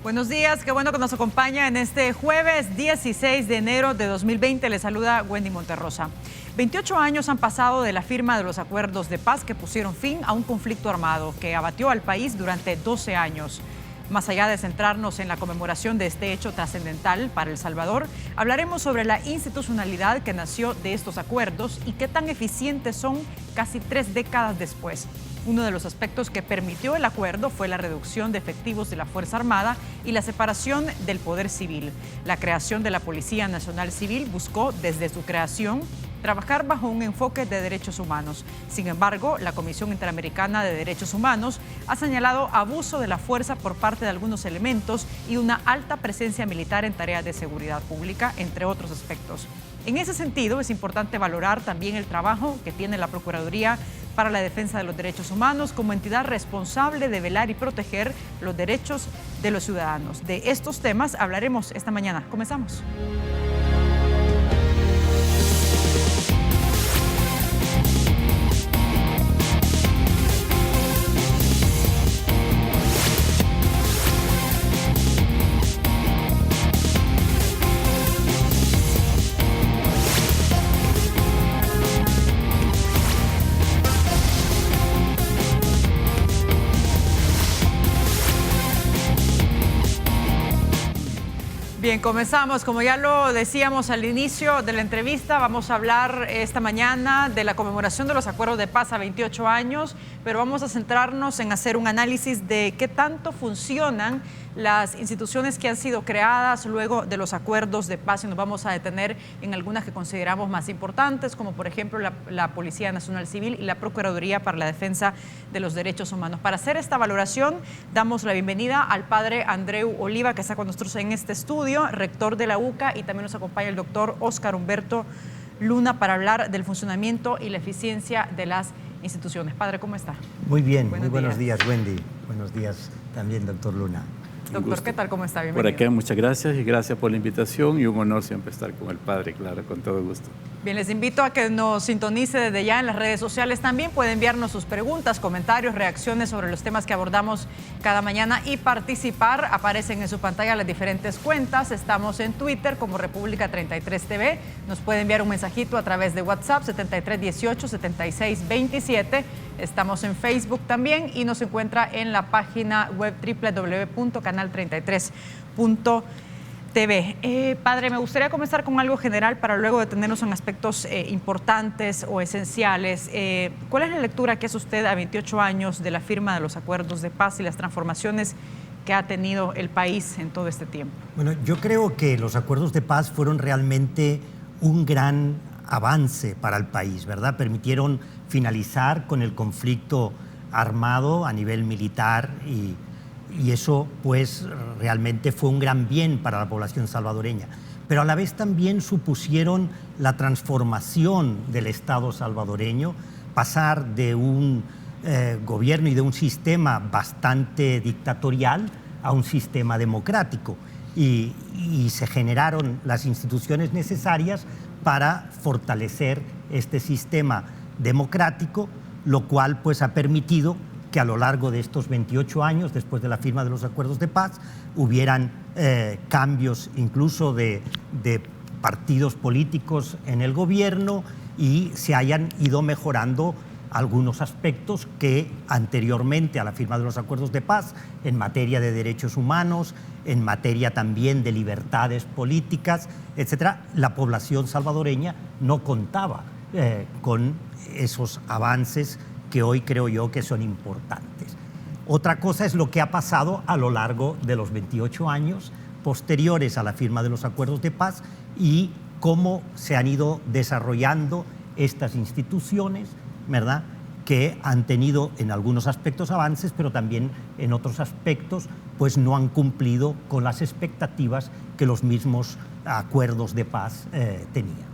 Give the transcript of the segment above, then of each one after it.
Buenos días, qué bueno que nos acompaña en este jueves 16 de enero de 2020. Le saluda Wendy Monterrosa. 28 años han pasado de la firma de los acuerdos de paz que pusieron fin a un conflicto armado que abatió al país durante 12 años. Más allá de centrarnos en la conmemoración de este hecho trascendental para El Salvador, hablaremos sobre la institucionalidad que nació de estos acuerdos y qué tan eficientes son casi 3 décadas después. Uno de los aspectos que permitió el acuerdo fue la reducción de efectivos de la Fuerza Armada y la separación del poder civil. La creación de la Policía Nacional Civil buscó, desde su creación, trabajar bajo un enfoque de derechos humanos. Sin embargo, la Comisión Interamericana de Derechos Humanos ha señalado abuso de la fuerza por parte de algunos elementos y una alta presencia militar en tareas de seguridad pública, entre otros aspectos. En ese sentido, es importante valorar también el trabajo que tiene la Procuraduría para la Defensa de los Derechos Humanos como entidad responsable de velar y proteger los derechos de los ciudadanos. De estos temas hablaremos esta mañana. Comenzamos. Bien, comenzamos. Como ya lo decíamos al inicio de la entrevista, vamos a hablar esta mañana de la conmemoración de los acuerdos de paz a 28 años, pero vamos a centrarnos en hacer un análisis de qué tanto funcionan las instituciones que han sido creadas luego de los acuerdos de paz, y nos vamos a detener en algunas que consideramos más importantes, como por ejemplo la Policía Nacional Civil y la Procuraduría para la Defensa de los Derechos Humanos. Para hacer esta valoración, damos la bienvenida al padre Andreu Oliva, que está con nosotros en este estudio, rector de la UCA, y también nos acompaña el doctor Óscar Humberto Luna para hablar del funcionamiento y la eficiencia de las instituciones. Padre, ¿cómo está? Muy bien, muy buenos días, Wendy. Buenos días también, doctor Luna. Doctor, ¿qué tal? ¿Cómo está? Bienvenido. Por acá, muchas gracias y gracias por la invitación y un honor siempre estar con el padre, claro, con todo gusto. Bien, les invito a que nos sintonice desde ya en las redes sociales. También puede enviarnos sus preguntas, comentarios, reacciones sobre los temas que abordamos cada mañana y participar. Aparecen en su pantalla las diferentes cuentas. Estamos en Twitter como República 33 TV. Nos puede enviar un mensajito a través de WhatsApp 7318-7627. Estamos en Facebook también y nos encuentra en la página web www.canal33.tv. Padre, me gustaría comenzar con algo general para luego detenernos en aspectos importantes o esenciales. ¿Cuál es la lectura que hace usted a 28 años de la firma de los acuerdos de paz y las transformaciones que ha tenido el país en todo este tiempo? Bueno, yo creo que los acuerdos de paz fueron realmente un gran avance para el país, ¿verdad? Permitieron finalizar con el conflicto armado a nivel militar y eso pues realmente fue un gran bien para la población salvadoreña. Pero a la vez también supusieron la transformación del Estado salvadoreño, pasar de un gobierno y de un sistema bastante dictatorial a un sistema democrático y se generaron las instituciones necesarias para fortalecer este sistema democrático, lo cual pues ha permitido que a lo largo de estos 28 años, después de la firma de los acuerdos de paz, hubieran cambios incluso de partidos políticos en el gobierno y se hayan ido mejorando algunos aspectos que anteriormente a la firma de los acuerdos de paz, en materia de derechos humanos, en materia también de libertades políticas, etcétera, la población salvadoreña no contaba con esos avances que hoy creo yo que son importantes. Otra cosa es lo que ha pasado a lo largo de los 28 años posteriores a la firma de los acuerdos de paz y cómo se han ido desarrollando estas instituciones, ¿verdad?, que han tenido en algunos aspectos avances, pero también en otros aspectos pues no han cumplido con las expectativas que los mismos acuerdos de paz tenían.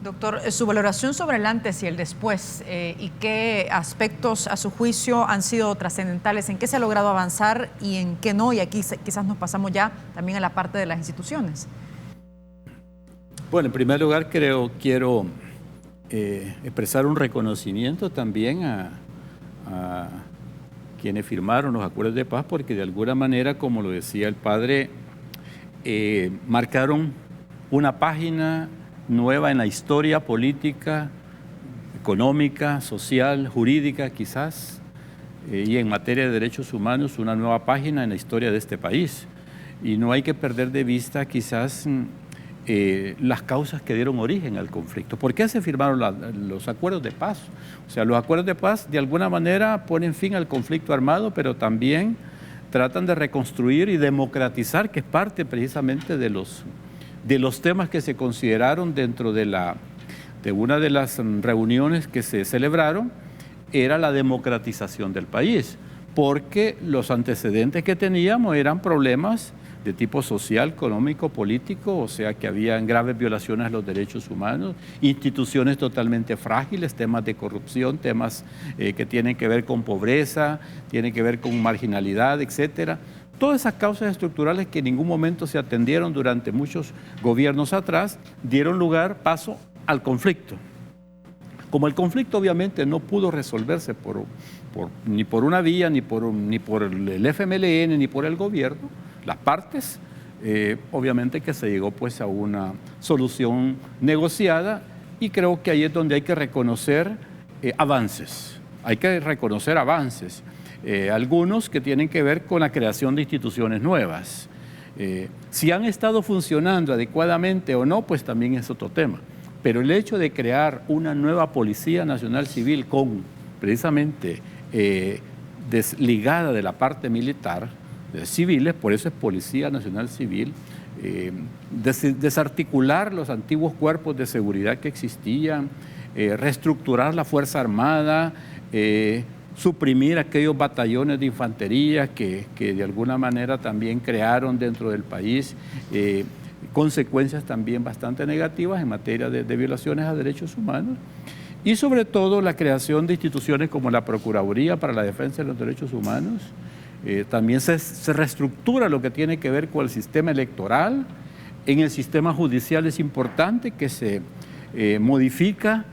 Doctor, su valoración sobre el antes y el después y qué aspectos a su juicio han sido trascendentales, en qué se ha logrado avanzar y en qué no, y aquí quizás nos pasamos ya también a la parte de las instituciones. Bueno, en primer lugar quiero expresar un reconocimiento también a quienes firmaron los acuerdos de paz, porque de alguna manera, como lo decía el padre, marcaron una página nueva en la historia política, económica, social, jurídica quizás, y en materia de derechos humanos, una nueva página en la historia de este país. Y no hay que perder de vista quizás las causas que dieron origen al conflicto. ¿Por qué se firmaron los acuerdos de paz? O sea, los acuerdos de paz de alguna manera ponen fin al conflicto armado, pero también tratan de reconstruir y democratizar, que es parte precisamente de los temas que se consideraron dentro de una de las reuniones que se celebraron, era la democratización del país, porque los antecedentes que teníamos eran problemas de tipo social, económico, político, o sea que habían graves violaciones a los derechos humanos, instituciones totalmente frágiles, temas de corrupción, temas que tienen que ver con pobreza, tienen que ver con marginalidad, etcétera. Todas esas causas estructurales que en ningún momento se atendieron durante muchos gobiernos atrás, dieron paso al conflicto. Como el conflicto obviamente no pudo resolverse ni por una vía, ni por el FMLN, ni por el gobierno, las partes, obviamente que se llegó pues a una solución negociada, y creo que ahí es donde hay que reconocer avances. Hay que reconocer avances, algunos que tienen que ver con la creación de instituciones nuevas. Si han estado funcionando adecuadamente o no, pues también es otro tema. Pero el hecho de crear una nueva Policía Nacional Civil precisamente desligada de la parte militar, de civiles, por eso es Policía Nacional Civil, desarticular los antiguos cuerpos de seguridad que existían, reestructurar la Fuerza Armada, suprimir aquellos batallones de infantería que de alguna manera también crearon dentro del país consecuencias también bastante negativas en materia de violaciones a derechos humanos, y sobre todo la creación de instituciones como la Procuraduría para la Defensa de los Derechos Humanos. También se reestructura lo que tiene que ver con el sistema electoral. En el sistema judicial es importante que se modifica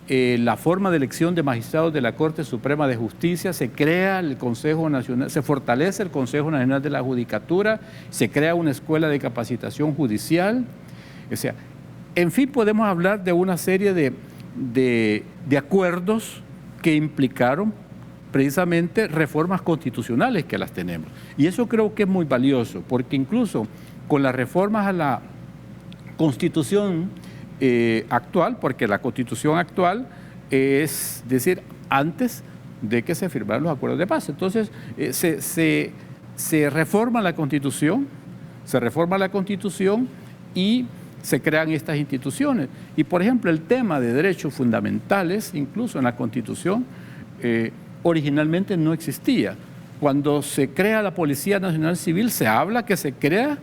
la forma de elección de magistrados de la Corte Suprema de Justicia, se crea el Consejo Nacional, se fortalece el Consejo Nacional de la Judicatura, se crea una escuela de capacitación judicial. O sea, en fin, podemos hablar de una serie de acuerdos que implicaron precisamente reformas constitucionales, que las tenemos. Y eso creo que es muy valioso, porque incluso con las reformas a la Constitución actual, porque la Constitución actual es decir, antes de que se firmaran los acuerdos de paz. Entonces, se reforma la Constitución, y se crean estas instituciones. Y, por ejemplo, el tema de derechos fundamentales, incluso en la Constitución, originalmente no existía. Cuando se crea la Policía Nacional Civil, se habla que se crea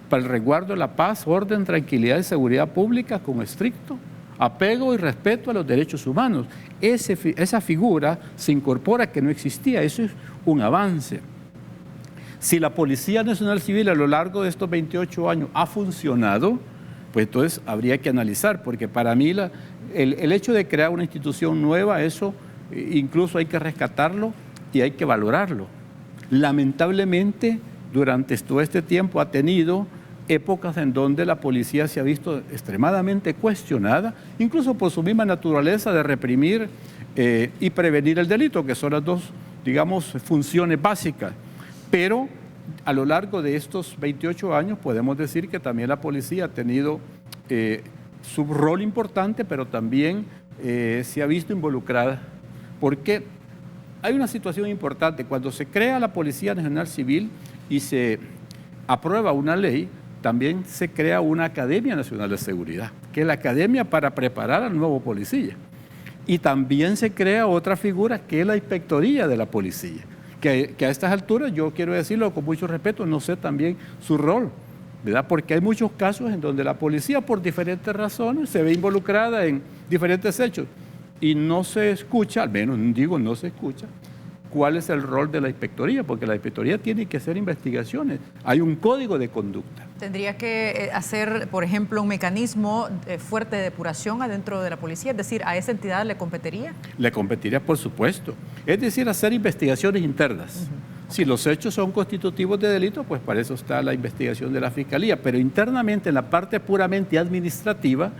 para el resguardo de la paz, orden, tranquilidad y seguridad pública con estricto apego y respeto a los derechos humanos. Esa figura se incorpora que no existía, eso es un avance. Si la Policía Nacional Civil a lo largo de estos 28 años ha funcionado, pues entonces habría que analizar, porque para mí el hecho de crear una institución nueva, eso incluso hay que rescatarlo y hay que valorarlo. Lamentablemente, durante todo este tiempo ha tenido épocas en donde la policía se ha visto extremadamente cuestionada, incluso por su misma naturaleza de reprimir y prevenir el delito, que son las dos, digamos, funciones básicas. Pero a lo largo de estos 28 años podemos decir que también la policía ha tenido su rol importante, pero también se ha visto involucrada, porque hay una situación importante. Cuando se crea la Policía Nacional Civil y se aprueba una ley, también se crea una Academia Nacional de Seguridad, que es la academia para preparar al nuevo policía. Y también se crea otra figura, que es la Inspectoría de la Policía, que a estas alturas, yo quiero decirlo con mucho respeto, no sé también su rol, ¿verdad? Porque hay muchos casos en donde la policía, por diferentes razones, se ve involucrada en diferentes hechos y no se escucha, al menos digo no se escucha, cuál es el rol de la inspectoría, porque la inspectoría tiene que hacer investigaciones. Hay un código de conducta. ¿Tendría que hacer, por ejemplo, un mecanismo fuerte de depuración adentro de la policía? Es decir, ¿a esa entidad le competiría? Le competiría, por supuesto. Es decir, hacer investigaciones internas. Si los hechos son constitutivos de delito, pues para eso está la investigación de la Fiscalía. Pero internamente, en la parte puramente administrativa,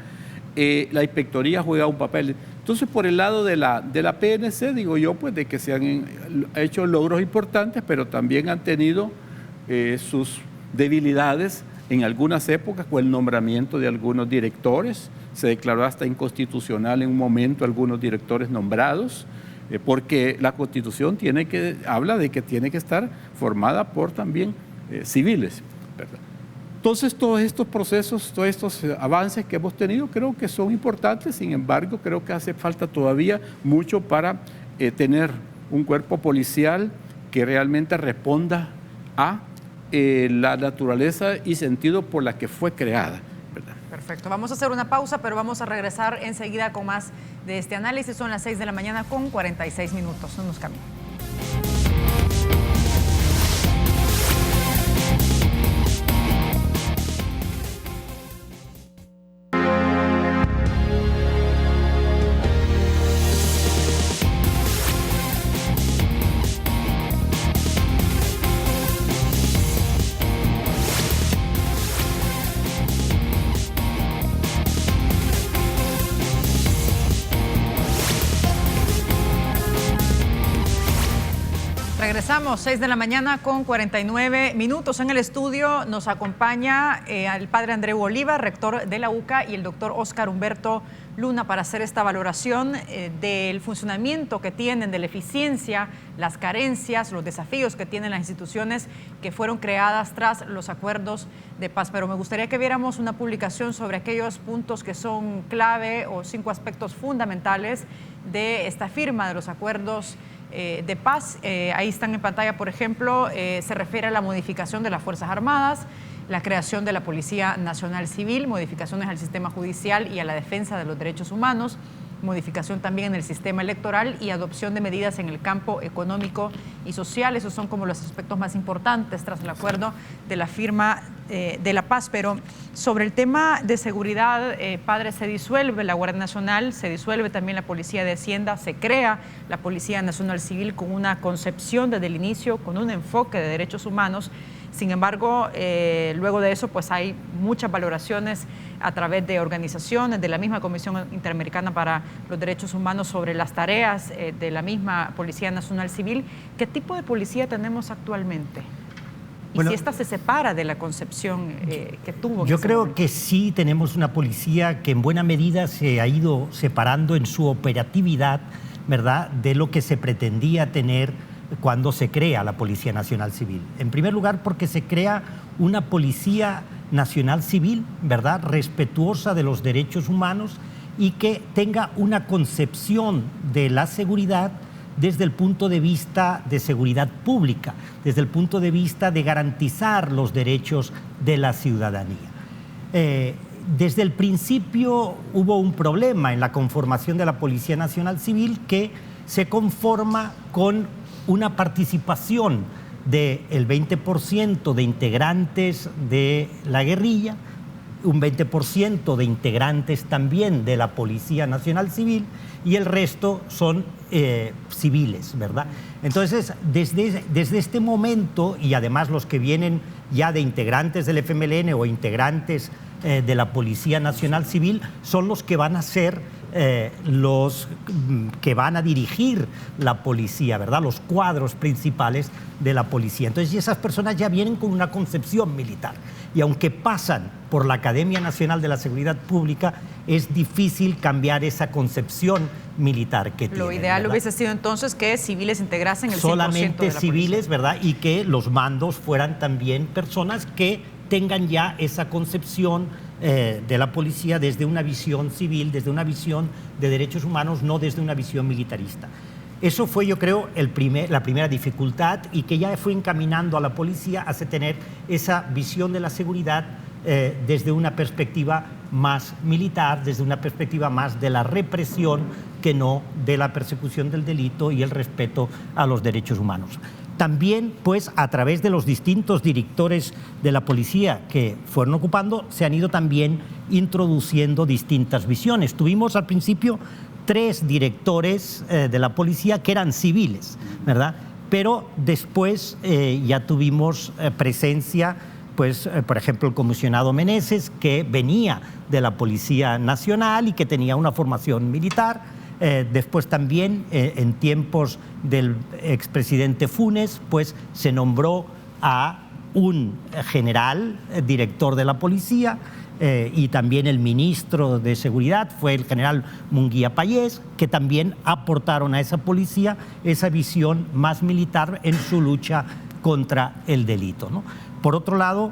la inspectoría juega un papel. Entonces, por el lado de la PNC, digo yo, pues de que se han hecho logros importantes, pero también han tenido sus debilidades en algunas épocas con el nombramiento de algunos directores. Se declaró hasta inconstitucional en un momento algunos directores nombrados, porque la Constitución habla de que tiene que estar formada por también civiles, ¿verdad? Entonces, todos estos procesos, todos estos avances que hemos tenido, creo que son importantes. Sin embargo, creo que hace falta todavía mucho para tener un cuerpo policial que realmente responda a la naturaleza y sentido por la que fue creada, ¿verdad? Perfecto. Vamos a hacer una pausa, pero vamos a regresar enseguida con más de este análisis. Son las 6 de la mañana con 46 minutos. No nos cambien. Regresamos, 6 de la mañana con 49 minutos. En el estudio nos acompaña el padre Andreu Oliva, rector de la UCA, y el doctor Óscar Humberto Luna para hacer esta valoración del funcionamiento que tienen, de la eficiencia, las carencias, los desafíos que tienen las instituciones que fueron creadas tras los acuerdos de paz. Pero me gustaría que viéramos una publicación sobre aquellos puntos que son clave o 5 aspectos fundamentales de esta firma de los acuerdos de paz. Ahí están en pantalla, por ejemplo, se refiere a la modificación de las Fuerzas Armadas, la creación de la Policía Nacional Civil, modificaciones al sistema judicial y a la defensa de los derechos humanos, modificación también en el sistema electoral y adopción de medidas en el campo económico y social. Esos son como los aspectos más importantes tras el acuerdo de la firma de la paz. Pero sobre el tema de seguridad, padre, se disuelve la Guardia Nacional, se disuelve también la Policía de Hacienda, se crea la Policía Nacional Civil con una concepción desde el inicio, con un enfoque de derechos humanos. Sin embargo, luego de eso, pues hay muchas valoraciones a través de organizaciones, de la misma Comisión Interamericana para los Derechos Humanos sobre las tareas de la misma Policía Nacional Civil. ¿Qué tipo de policía tenemos actualmente? Y bueno, si esta se separa de la concepción que tuvo. Yo creo que sí tenemos una policía que en buena medida se ha ido separando en su operatividad, ¿verdad?, de lo que se pretendía tener cuando se crea la Policía Nacional Civil. En primer lugar, porque se crea una Policía Nacional Civil, ¿verdad?, respetuosa de los derechos humanos y que tenga una concepción de la seguridad desde el punto de vista de seguridad pública, desde el punto de vista de garantizar los derechos de la ciudadanía. Desde el principio hubo un problema en la conformación de la Policía Nacional Civil, que se conforma con una participación del 20% de integrantes de la guerrilla, un 20% de integrantes también de la Policía Nacional Civil y el resto son civiles, ¿verdad? Entonces, desde este momento, y además los que vienen ya de integrantes del FMLN o integrantes de la Policía Nacional Civil son los que van a ser los que van a dirigir la policía, ¿verdad?, los cuadros principales de la policía. Entonces, y esas personas ya vienen con una concepción militar. Y aunque pasan por la Academia Nacional de la Seguridad Pública, es difícil cambiar esa concepción militar que tienen. Lo ideal, ¿verdad?, hubiese sido entonces que civiles integrasen el 100% solamente de la civiles, policía, ¿verdad?, y que los mandos fueran también personas que tengan ya esa concepción de la policía desde una visión civil, desde una visión de derechos humanos, no desde una visión militarista. Eso fue, yo creo, la primera dificultad, y que ya fue encaminando a la policía hacia tener esa visión de la seguridad desde una perspectiva más militar, desde una perspectiva más de la represión que no de la persecución del delito y el respeto a los derechos humanos. También, pues, a través de los distintos directores de la policía que fueron ocupando, se han ido también introduciendo distintas visiones. Tuvimos al principio 3 directores de la policía que eran civiles, ¿verdad? Pero después ya tuvimos presencia, pues, por ejemplo, el comisionado Meneses, que venía de la Policía Nacional y que tenía una formación militar. Después también, en tiempos del expresidente Funes, pues se nombró a un general, director de la policía, y también el ministro de Seguridad fue el general Munguía Payés, que también aportaron a esa policía esa visión más militar en su lucha contra el delito, ¿no? Por otro lado,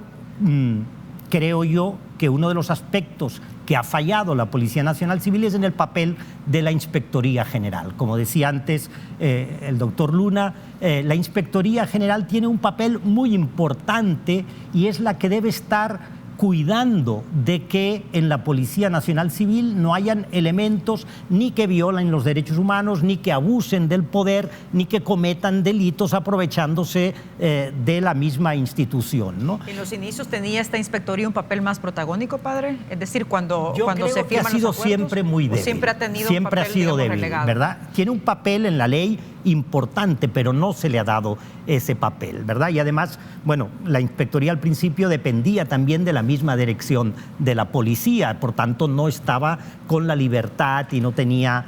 creo yo que uno de los aspectos que ha fallado la Policía Nacional Civil es en el papel de la Inspectoría General. Como decía antes el doctor Luna, la Inspectoría General tiene un papel muy importante y es la que debe estar cuidando de que en la Policía Nacional Civil no hayan elementos ni que violen los derechos humanos, ni que abusen del poder, ni que cometan delitos aprovechándose de la misma institución, ¿no? ¿En los inicios tenía esta inspectoría un papel más protagónico, padre? Es decir, cuando se firman los acuerdos. Yo creo que ha sido siempre muy débil. Siempre ha tenido siempre un papel, ha sido débil, relegado, ¿verdad? Tiene un papel en la ley importante, pero no se le ha dado ese papel, ¿verdad? Y además, bueno, la inspectoría al principio dependía también de la misma dirección de la policía, por tanto no estaba con la libertad y no tenía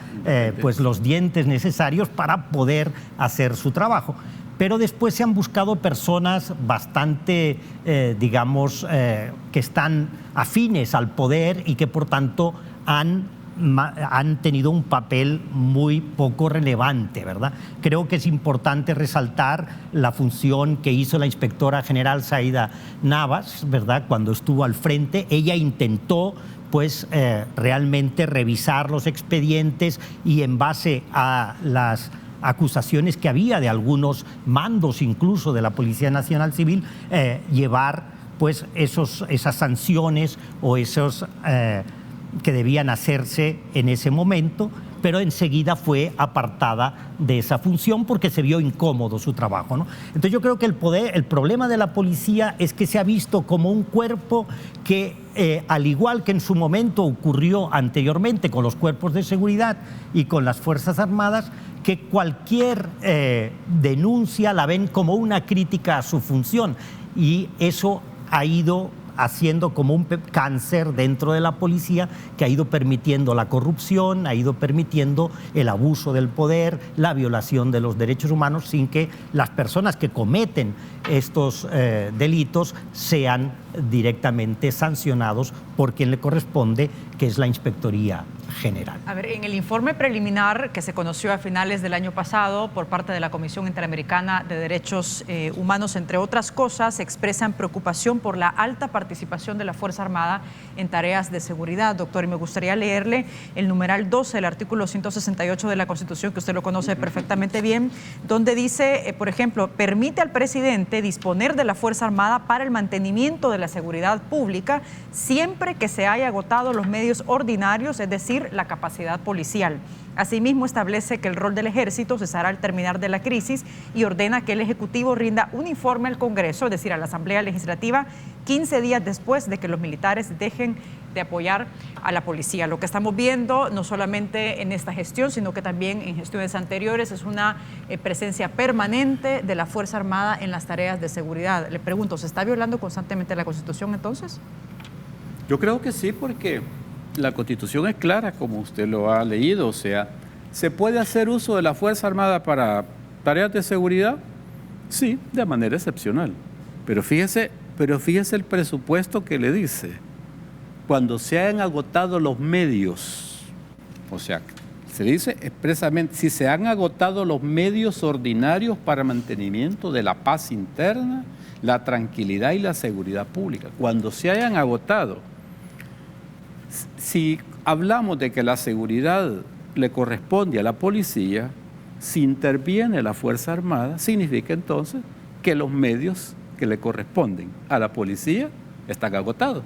pues los dientes necesarios para poder hacer su trabajo. Pero después se han buscado personas bastante, digamos, que están afines al poder y que por tanto han tenido un papel muy poco relevante, ¿verdad? Creo que es importante resaltar la función que hizo la inspectora general Saída Navas, ¿verdad? Cuando estuvo al frente, ella intentó pues realmente revisar los expedientes y en base a las acusaciones que había de algunos mandos incluso de la Policía Nacional Civil, llevar pues esas sanciones o esos que debían hacerse en ese momento, pero enseguida fue apartada de esa función porque se vio incómodo su trabajo, ¿no? Entonces yo creo que el problema de la policía es que se ha visto como un cuerpo que, al igual que en su momento ocurrió anteriormente con los cuerpos de seguridad y con las Fuerzas Armadas, que cualquier denuncia la ven como una crítica a su función, y eso ha ido haciendo como un cáncer dentro de la policía que ha ido permitiendo la corrupción, ha ido permitiendo el abuso del poder, la violación de los derechos humanos, sin que las personas que cometen estos delitos sean directamente sancionados por quien le corresponde, que es la Inspectoría General. A ver, en el informe preliminar que se conoció a finales del año pasado por parte de la Comisión Interamericana de Derechos Humanos, entre otras cosas, expresan preocupación por la alta participación de la Fuerza Armada en tareas de seguridad, doctor, y me gustaría leerle el numeral 12 del artículo 168 de la Constitución, que usted lo conoce perfectamente bien, donde dice, por ejemplo, permite al presidente disponer de la Fuerza Armada para el mantenimiento de la seguridad pública siempre que se haya agotado los medios ordinarios, es decir, la capacidad policial. Asimismo, establece que el rol del Ejército cesará al terminar de la crisis y ordena que el Ejecutivo rinda un informe al Congreso, es decir, a la Asamblea Legislativa, 15 días después de que los militares dejen de apoyar a la policía. Lo que estamos viendo, no solamente en esta gestión, sino que también en gestiones anteriores, es una presencia permanente de la Fuerza Armada en las tareas de seguridad. Le pregunto, ¿se está violando constantemente la Constitución entonces? Yo creo que sí, porque la Constitución es clara, como usted lo ha leído, o sea, ¿se puede hacer uso de la Fuerza Armada para tareas de seguridad? Sí, de manera excepcional. Pero fíjese el presupuesto que le dice, cuando se hayan agotado los medios, o sea, se dice expresamente, si se han agotado los medios ordinarios para mantenimiento de la paz interna, la tranquilidad y la seguridad pública, cuando se hayan agotado. Si hablamos de que la seguridad le corresponde a la policía, si interviene la Fuerza Armada, significa entonces que los medios que le corresponden a la policía están agotados.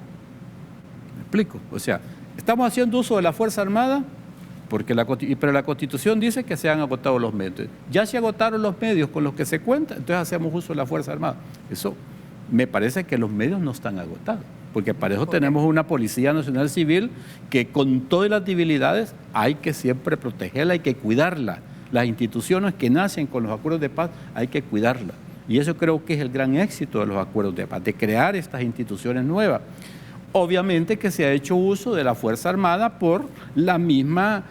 ¿Me explico? O sea, estamos haciendo uso de la Fuerza Armada Pero la Constitución dice que se han agotado los medios. Ya se agotaron los medios con los que se cuenta, entonces hacemos uso de la Fuerza Armada. Eso me parece que los medios no están agotados, porque para eso tenemos una Policía Nacional Civil que con todas las debilidades hay que siempre protegerla, hay que cuidarla. Las instituciones que nacen con los acuerdos de paz hay que cuidarlas. Y eso creo que es el gran éxito de los acuerdos de paz, de crear estas instituciones nuevas. Obviamente que se ha hecho uso de la Fuerza Armada por la misma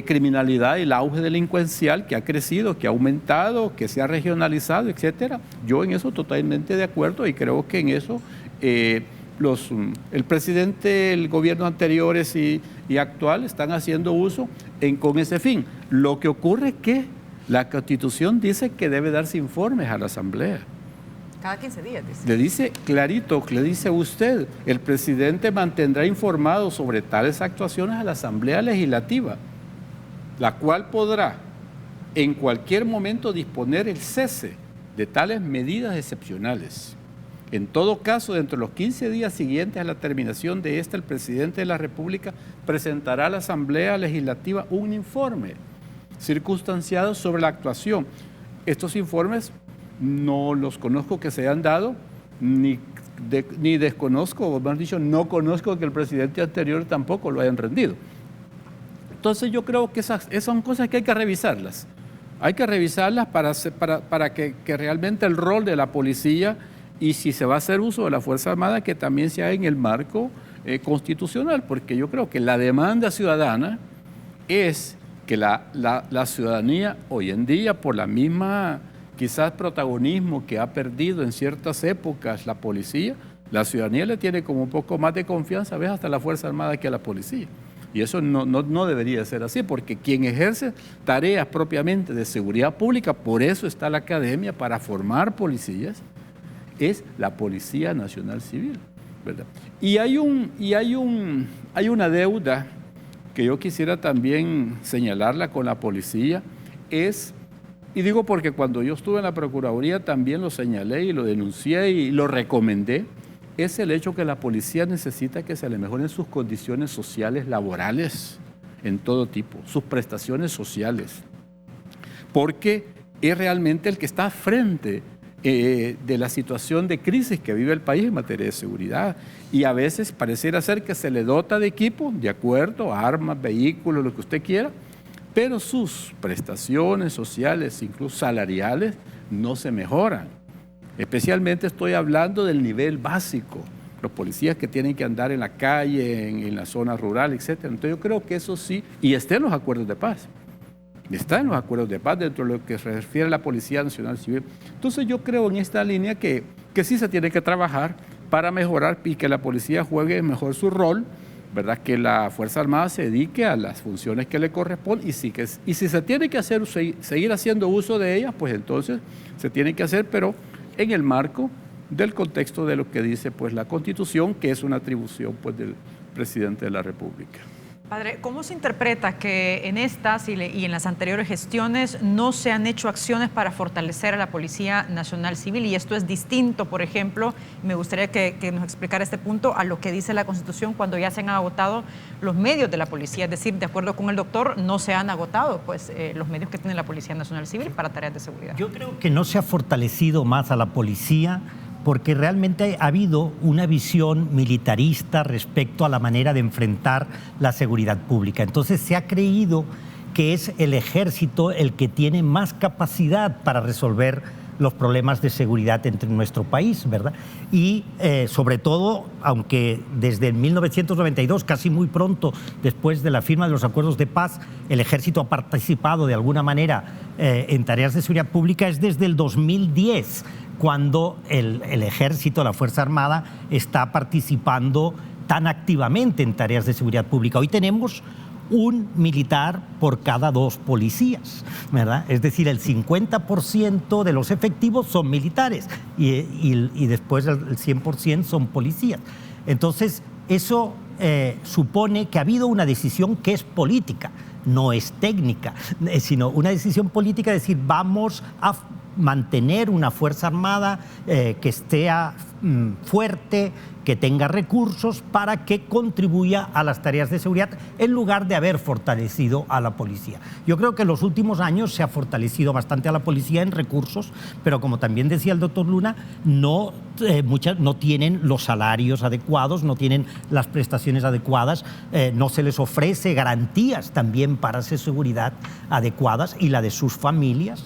criminalidad y el auge delincuencial que ha crecido, que ha aumentado, que se ha regionalizado, etcétera. Yo en eso totalmente de acuerdo y creo que en eso el presidente, el gobierno anteriores y actual están haciendo uso con ese fin. Lo que ocurre es que la Constitución dice que debe darse informes a la Asamblea. Cada 15 días, dice. Le dice clarito, le dice usted, el presidente mantendrá informado sobre tales actuaciones a la Asamblea Legislativa, la cual podrá en cualquier momento disponer el cese de tales medidas excepcionales. En todo caso, dentro de los 15 días siguientes a la terminación de esta, el presidente de la República presentará a la Asamblea Legislativa un informe circunstanciado sobre la actuación. Estos informes no los conozco que se hayan dado, ni desconozco, o mejor dicho, no conozco que el presidente anterior tampoco lo hayan rendido. Entonces yo creo que esas son cosas que hay que revisarlas. Hay que revisarlas para que realmente el rol de la policía, y si se va a hacer uso de la Fuerza Armada, que también sea en el marco constitucional, porque yo creo que la demanda ciudadana es que la ciudadanía hoy en día, por la misma quizás protagonismo que ha perdido en ciertas épocas la policía, la ciudadanía le tiene como un poco más de confianza, a veces hasta la Fuerza Armada que a la policía. Y eso no debería ser así, porque quien ejerce tareas propiamente de seguridad pública, por eso está la academia para formar policías, es la Policía Nacional Civil, ¿verdad? Y hay una deuda que yo quisiera también señalarla con la policía, y digo porque cuando yo estuve en la Procuraduría también lo señalé y lo denuncié y lo recomendé, es el hecho que la policía necesita que se le mejoren sus condiciones sociales, laborales, en todo tipo, sus prestaciones sociales, porque es realmente el que está frente de la situación de crisis que vive el país en materia de seguridad. Y a veces pareciera ser que se le dota de equipo, de acuerdo, armas, vehículos, lo que usted quiera, pero sus prestaciones sociales, incluso salariales, no se mejoran. Especialmente estoy hablando del nivel básico, los policías que tienen que andar en la calle, en la zona rural, etc. Entonces yo creo que eso sí, y está en los acuerdos de paz. Está en los acuerdos de paz dentro de lo que se refiere a la Policía Nacional Civil. Entonces yo creo en esta línea que sí se tiene que trabajar para mejorar y que la policía juegue mejor su rol, ¿verdad? Que la Fuerza Armada se dedique a las funciones que le corresponden y si se tiene que hacer, seguir haciendo uso de ellas, pues entonces se tiene que hacer, pero en el marco del contexto de lo que dice pues la Constitución, que es una atribución pues del presidente de la República. Padre, ¿cómo se interpreta que en estas y en las anteriores gestiones no se han hecho acciones para fortalecer a la Policía Nacional Civil? Y esto es distinto, por ejemplo, me gustaría que nos explicara este punto, a lo que dice la Constitución cuando ya se han agotado los medios de la policía. Es decir, de acuerdo con el doctor, no se han agotado pues, los medios que tiene la Policía Nacional Civil para tareas de seguridad. Yo creo que no se ha fortalecido más a la policía porque realmente ha habido una visión militarista respecto a la manera de enfrentar la seguridad pública. Entonces se ha creído que es el ejército el que tiene más capacidad para resolver los problemas de seguridad entre nuestro país, ¿verdad? Y sobre todo, aunque desde 1992, casi muy pronto después de la firma de los acuerdos de paz, el ejército ha participado de alguna manera en tareas de seguridad pública, es desde el 2010 cuando el ejército, la Fuerza Armada, está participando tan activamente en tareas de seguridad pública. Hoy tenemos un militar por cada 2 policías, ¿verdad? Es decir, el 50% de los efectivos son militares y después el 100% son policías. Entonces, eso supone que ha habido una decisión que es política, no es técnica, sino una decisión política de decir, vamos a mantener una Fuerza Armada que esté fuerte, que tenga recursos para que contribuya a las tareas de seguridad en lugar de haber fortalecido a la policía. Yo creo que en los últimos años se ha fortalecido bastante a la policía en recursos, pero como también decía el doctor Luna, muchas no tienen los salarios adecuados, no tienen las prestaciones adecuadas, no se les ofrece garantías también para su seguridad adecuadas y la de sus familias.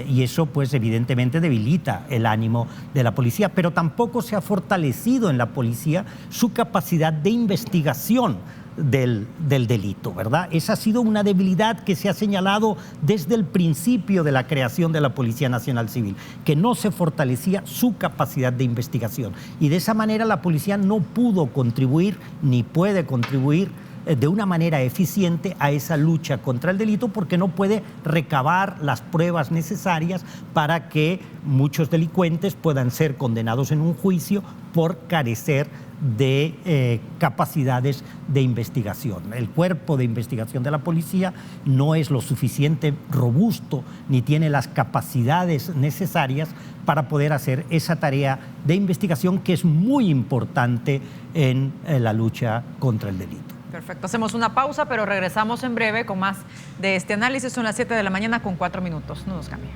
Y eso pues evidentemente debilita el ánimo de la policía, pero tampoco se ha fortalecido en la policía su capacidad de investigación del delito, ¿verdad? Esa ha sido una debilidad que se ha señalado desde el principio de la creación de la Policía Nacional Civil, que no se fortalecía su capacidad de investigación, y de esa manera la policía no pudo contribuir ni puede contribuir de una manera eficiente a esa lucha contra el delito, porque no puede recabar las pruebas necesarias para que muchos delincuentes puedan ser condenados en un juicio por carecer de capacidades de investigación. El cuerpo de investigación de la policía no es lo suficiente robusto ni tiene las capacidades necesarias para poder hacer esa tarea de investigación que es muy importante en la lucha contra el delito. Perfecto, hacemos una pausa, pero regresamos en breve con más de este análisis. Son las 7 de la mañana con 4 minutos. No nos cambie.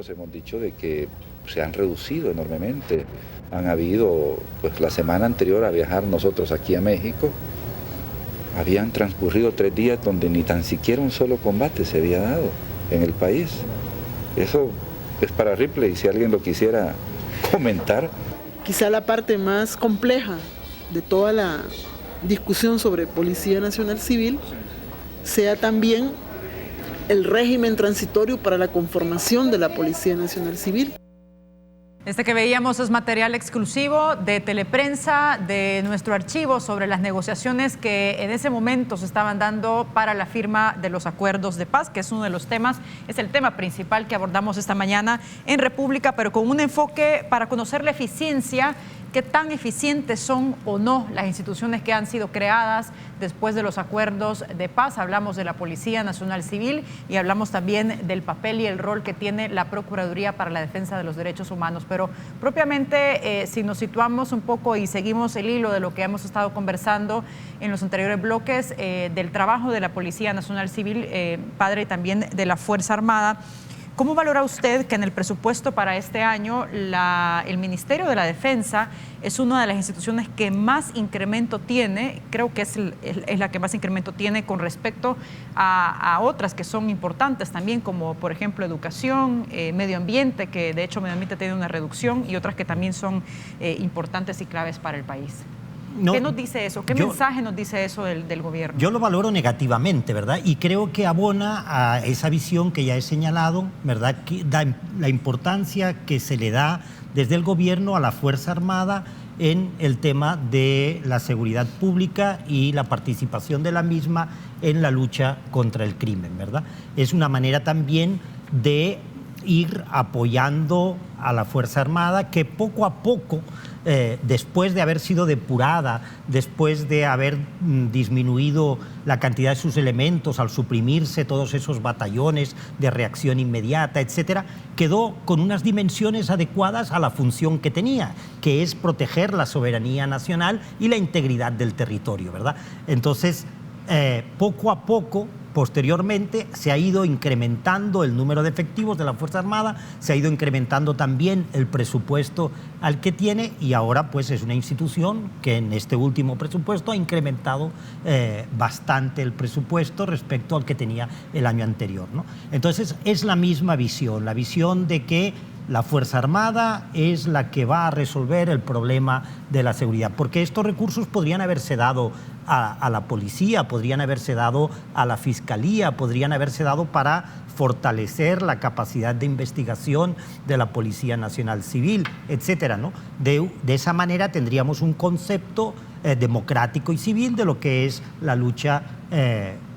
Hemos dicho de que se han reducido enormemente. Han habido, pues la semana anterior a viajar nosotros aquí a México, habían transcurrido 3 días donde ni tan siquiera un solo combate se había dado en el país. Eso es para Ripley, si alguien lo quisiera comentar. Quizá la parte más compleja de toda la discusión sobre Policía Nacional Civil sea también el régimen transitorio para la conformación de la Policía Nacional Civil. Este que veíamos es material exclusivo de Teleprensa, de nuestro archivo, sobre las negociaciones que en ese momento se estaban dando para la firma de los acuerdos de paz, que es uno de los temas, es el tema principal que abordamos esta mañana en República, pero con un enfoque para conocer la eficiencia, qué tan eficientes son o no las instituciones que han sido creadas después de los acuerdos de paz. Hablamos de la Policía Nacional Civil y hablamos también del papel y el rol que tiene la Procuraduría para la Defensa de los Derechos Humanos. Pero propiamente, si nos situamos un poco y seguimos el hilo de lo que hemos estado conversando en los anteriores bloques, del trabajo de la Policía Nacional Civil, padre, y también de la Fuerza Armada, ¿cómo valora usted que en el presupuesto para este año el Ministerio de la Defensa es una de las instituciones que más incremento tiene? Creo que es la que más incremento tiene con respecto a otras que son importantes también, como por ejemplo educación, medio ambiente, que de hecho medio ambiente tiene una reducción, y otras que también son importantes y claves para el país. ¿Qué nos dice eso? ¿Qué mensaje nos dice eso del gobierno? Yo lo valoro negativamente, ¿verdad? Y creo que abona a esa visión que ya he señalado, ¿verdad? Que da la importancia que se le da desde el gobierno a la Fuerza Armada en el tema de la seguridad pública y la participación de la misma en la lucha contra el crimen, ¿verdad? Es una manera también de ir apoyando a la Fuerza Armada, que poco a poco, después de haber sido depurada, después de haber disminuido la cantidad de sus elementos al suprimirse todos esos batallones de reacción inmediata, etcétera, quedó con unas dimensiones adecuadas a la función que tenía, que es proteger la soberanía nacional y la integridad del territorio, ¿verdad? Entonces, poco a poco, posteriormente, se ha ido incrementando el número de efectivos de la Fuerza Armada, se ha ido incrementando también el presupuesto al que tiene, y ahora pues es una institución que en este último presupuesto ha incrementado bastante el presupuesto respecto al que tenía el año anterior, ¿no? Entonces es la misma visión, la visión de que la Fuerza Armada es la que va a resolver el problema de la seguridad, porque estos recursos podrían haberse dado a la policía, podrían haberse dado a la fiscalía, podrían haberse dado para fortalecer la capacidad de investigación de la Policía Nacional Civil, etcétera, ¿no? De esa manera tendríamos un concepto democrático y civil de lo que es la lucha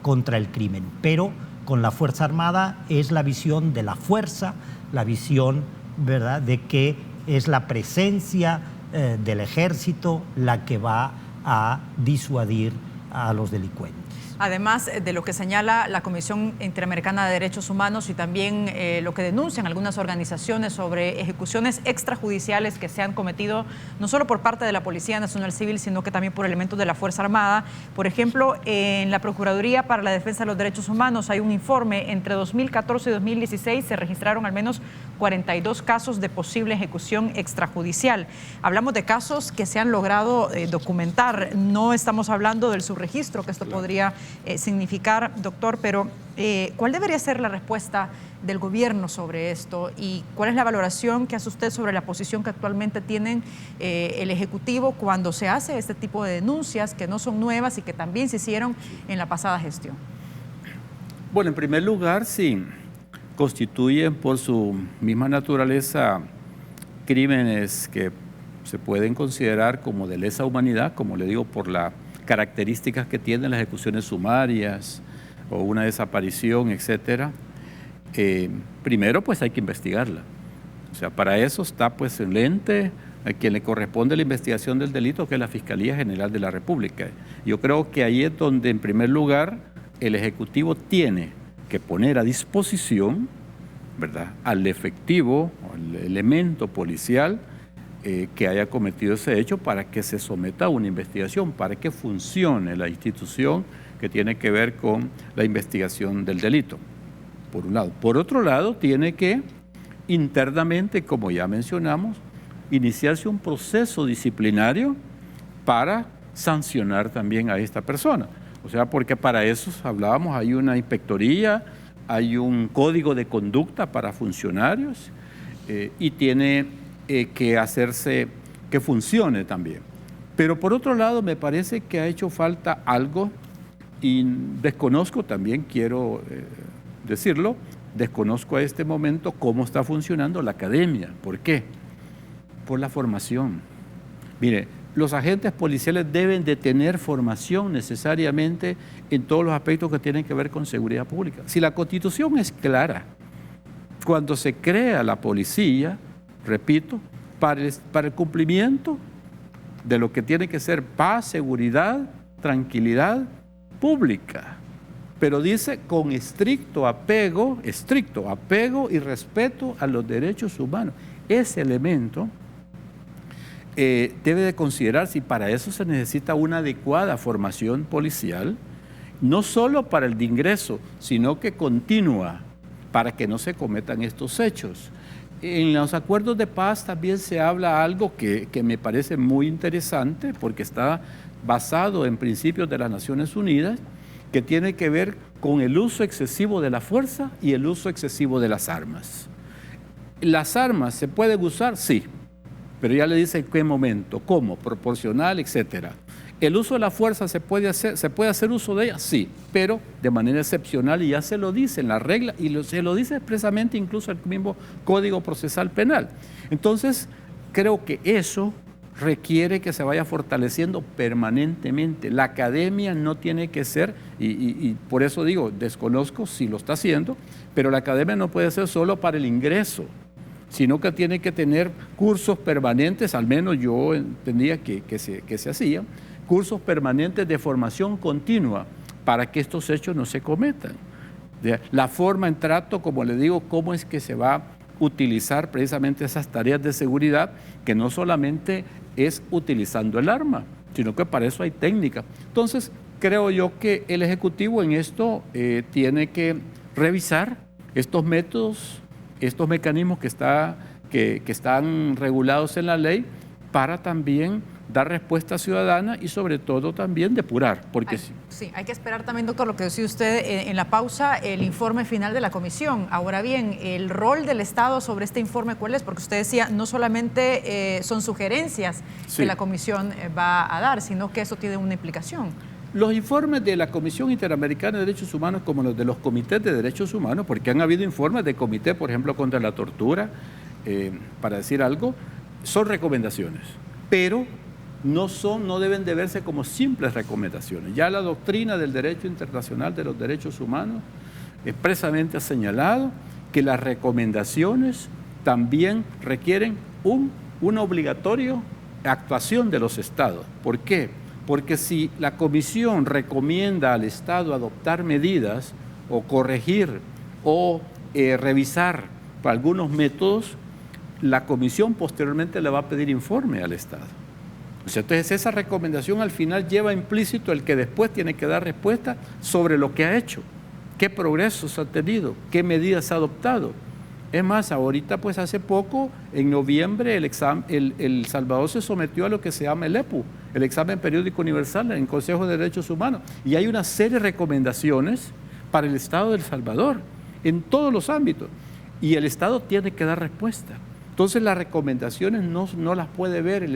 contra el crimen. Pero con la Fuerza Armada es la visión de la fuerza, la visión, ¿verdad?, de que es la presencia del ejército la que va a disuadir a los delincuentes. Además de lo que señala la Comisión Interamericana de Derechos Humanos y también lo que denuncian algunas organizaciones sobre ejecuciones extrajudiciales que se han cometido no solo por parte de la Policía Nacional Civil, sino que también por elementos de la Fuerza Armada. Por ejemplo, en la Procuraduría para la Defensa de los Derechos Humanos hay un informe, entre 2014 y 2016 se registraron al menos 42 casos de posible ejecución extrajudicial. Hablamos de casos que se han logrado documentar, no estamos hablando del subregistro que esto podría significar, doctor, pero ¿cuál debería ser la respuesta del gobierno sobre esto y cuál es la valoración que hace usted sobre la posición que actualmente tienen el Ejecutivo cuando se hace este tipo de denuncias que no son nuevas y que también se hicieron en la pasada gestión? Bueno, en primer lugar, sí, constituyen por su misma naturaleza crímenes que se pueden considerar como de lesa humanidad, como le digo, por las características que tienen las ejecuciones sumarias o una desaparición, etcétera. Primero, pues hay que investigarla. O sea, para eso está pues el ente a quien le corresponde la investigación del delito, que es la Fiscalía General de la República. Yo creo que ahí es donde, en primer lugar, el Ejecutivo tiene que poner a disposición, ¿verdad?, al efectivo, al elemento policial que haya cometido ese hecho para que se someta a una investigación, para que funcione la institución que tiene que ver con la investigación del delito, por un lado. Por otro lado, tiene que internamente, como ya mencionamos, iniciarse un proceso disciplinario para sancionar también a esta persona. O sea, porque para eso hablábamos, hay una inspectoría, hay un código de conducta para funcionarios y tiene que hacerse que funcione también. Pero por otro lado, me parece que ha hecho falta algo y desconozco también, quiero decirlo, desconozco a este momento cómo está funcionando la academia. ¿Por qué? Por la formación. Mire, los agentes policiales deben de tener formación necesariamente en todos los aspectos que tienen que ver con seguridad pública. Si la Constitución es clara, cuando se crea la policía, repito, para el cumplimiento de lo que tiene que ser paz, seguridad, tranquilidad pública, pero dice con estricto apego y respeto a los derechos humanos. Ese elemento debe de considerarse y para eso se necesita una adecuada formación policial, no solo para el de ingreso, sino que continua, para que no se cometan estos hechos. En los acuerdos de paz también se habla algo que me parece muy interesante porque está basado en principios de las Naciones Unidas, que tiene que ver con el uso excesivo de la fuerza y el uso excesivo de las armas. ¿Las armas se pueden usar? Sí, pero ya le dice en qué momento, cómo, proporcional, etcétera. ¿El uso de la fuerza se puede hacer uso de ella? Sí, pero de manera excepcional y ya se lo dice en la regla y se lo dice expresamente incluso el mismo Código Procesal Penal. Entonces, creo que eso requiere que se vaya fortaleciendo permanentemente. La academia no tiene que ser, y por eso digo, desconozco si lo está haciendo, pero la academia no puede ser solo para el ingreso, sino que tiene que tener cursos permanentes, al menos yo entendía que se hacían, cursos permanentes de formación continua para que estos hechos no se cometan. La forma en trato, como le digo, cómo es que se va a utilizar precisamente esas tareas de seguridad, que no solamente es utilizando el arma, sino que para eso hay técnica. Entonces, creo yo que el Ejecutivo en esto tiene que revisar estos métodos, estos mecanismos que están regulados en la ley para también dar respuesta ciudadana y sobre todo también depurar. Porque sí, hay que esperar también, doctor, lo que decía usted en la pausa, el informe final de la comisión. Ahora bien, el rol del Estado sobre este informe, ¿cuál es? Porque usted decía, no solamente son sugerencias que la comisión va a dar, sino que eso tiene una implicación. Los informes de la Comisión Interamericana de Derechos Humanos, como los de los comités de derechos humanos, porque han habido informes de comité, por ejemplo, contra la tortura, para decir algo, son recomendaciones, pero no deben de verse como simples recomendaciones. Ya la doctrina del derecho internacional de los derechos humanos expresamente ha señalado que las recomendaciones también requieren una obligatoria actuación de los estados. ¿Por qué? Porque si la comisión recomienda al Estado adoptar medidas o corregir o revisar algunos métodos, la comisión posteriormente le va a pedir informe al Estado. Entonces esa recomendación al final lleva implícito el que después tiene que dar respuesta sobre lo que ha hecho, qué progresos ha tenido, qué medidas ha adoptado. Es más, ahorita pues hace poco, en noviembre, El Salvador se sometió a lo que se llama el EPU, el Examen Periódico Universal en Consejo de Derechos Humanos, y hay una serie de recomendaciones para el Estado de El Salvador, en todos los ámbitos, y el Estado tiene que dar respuesta. Entonces las recomendaciones no las puede ver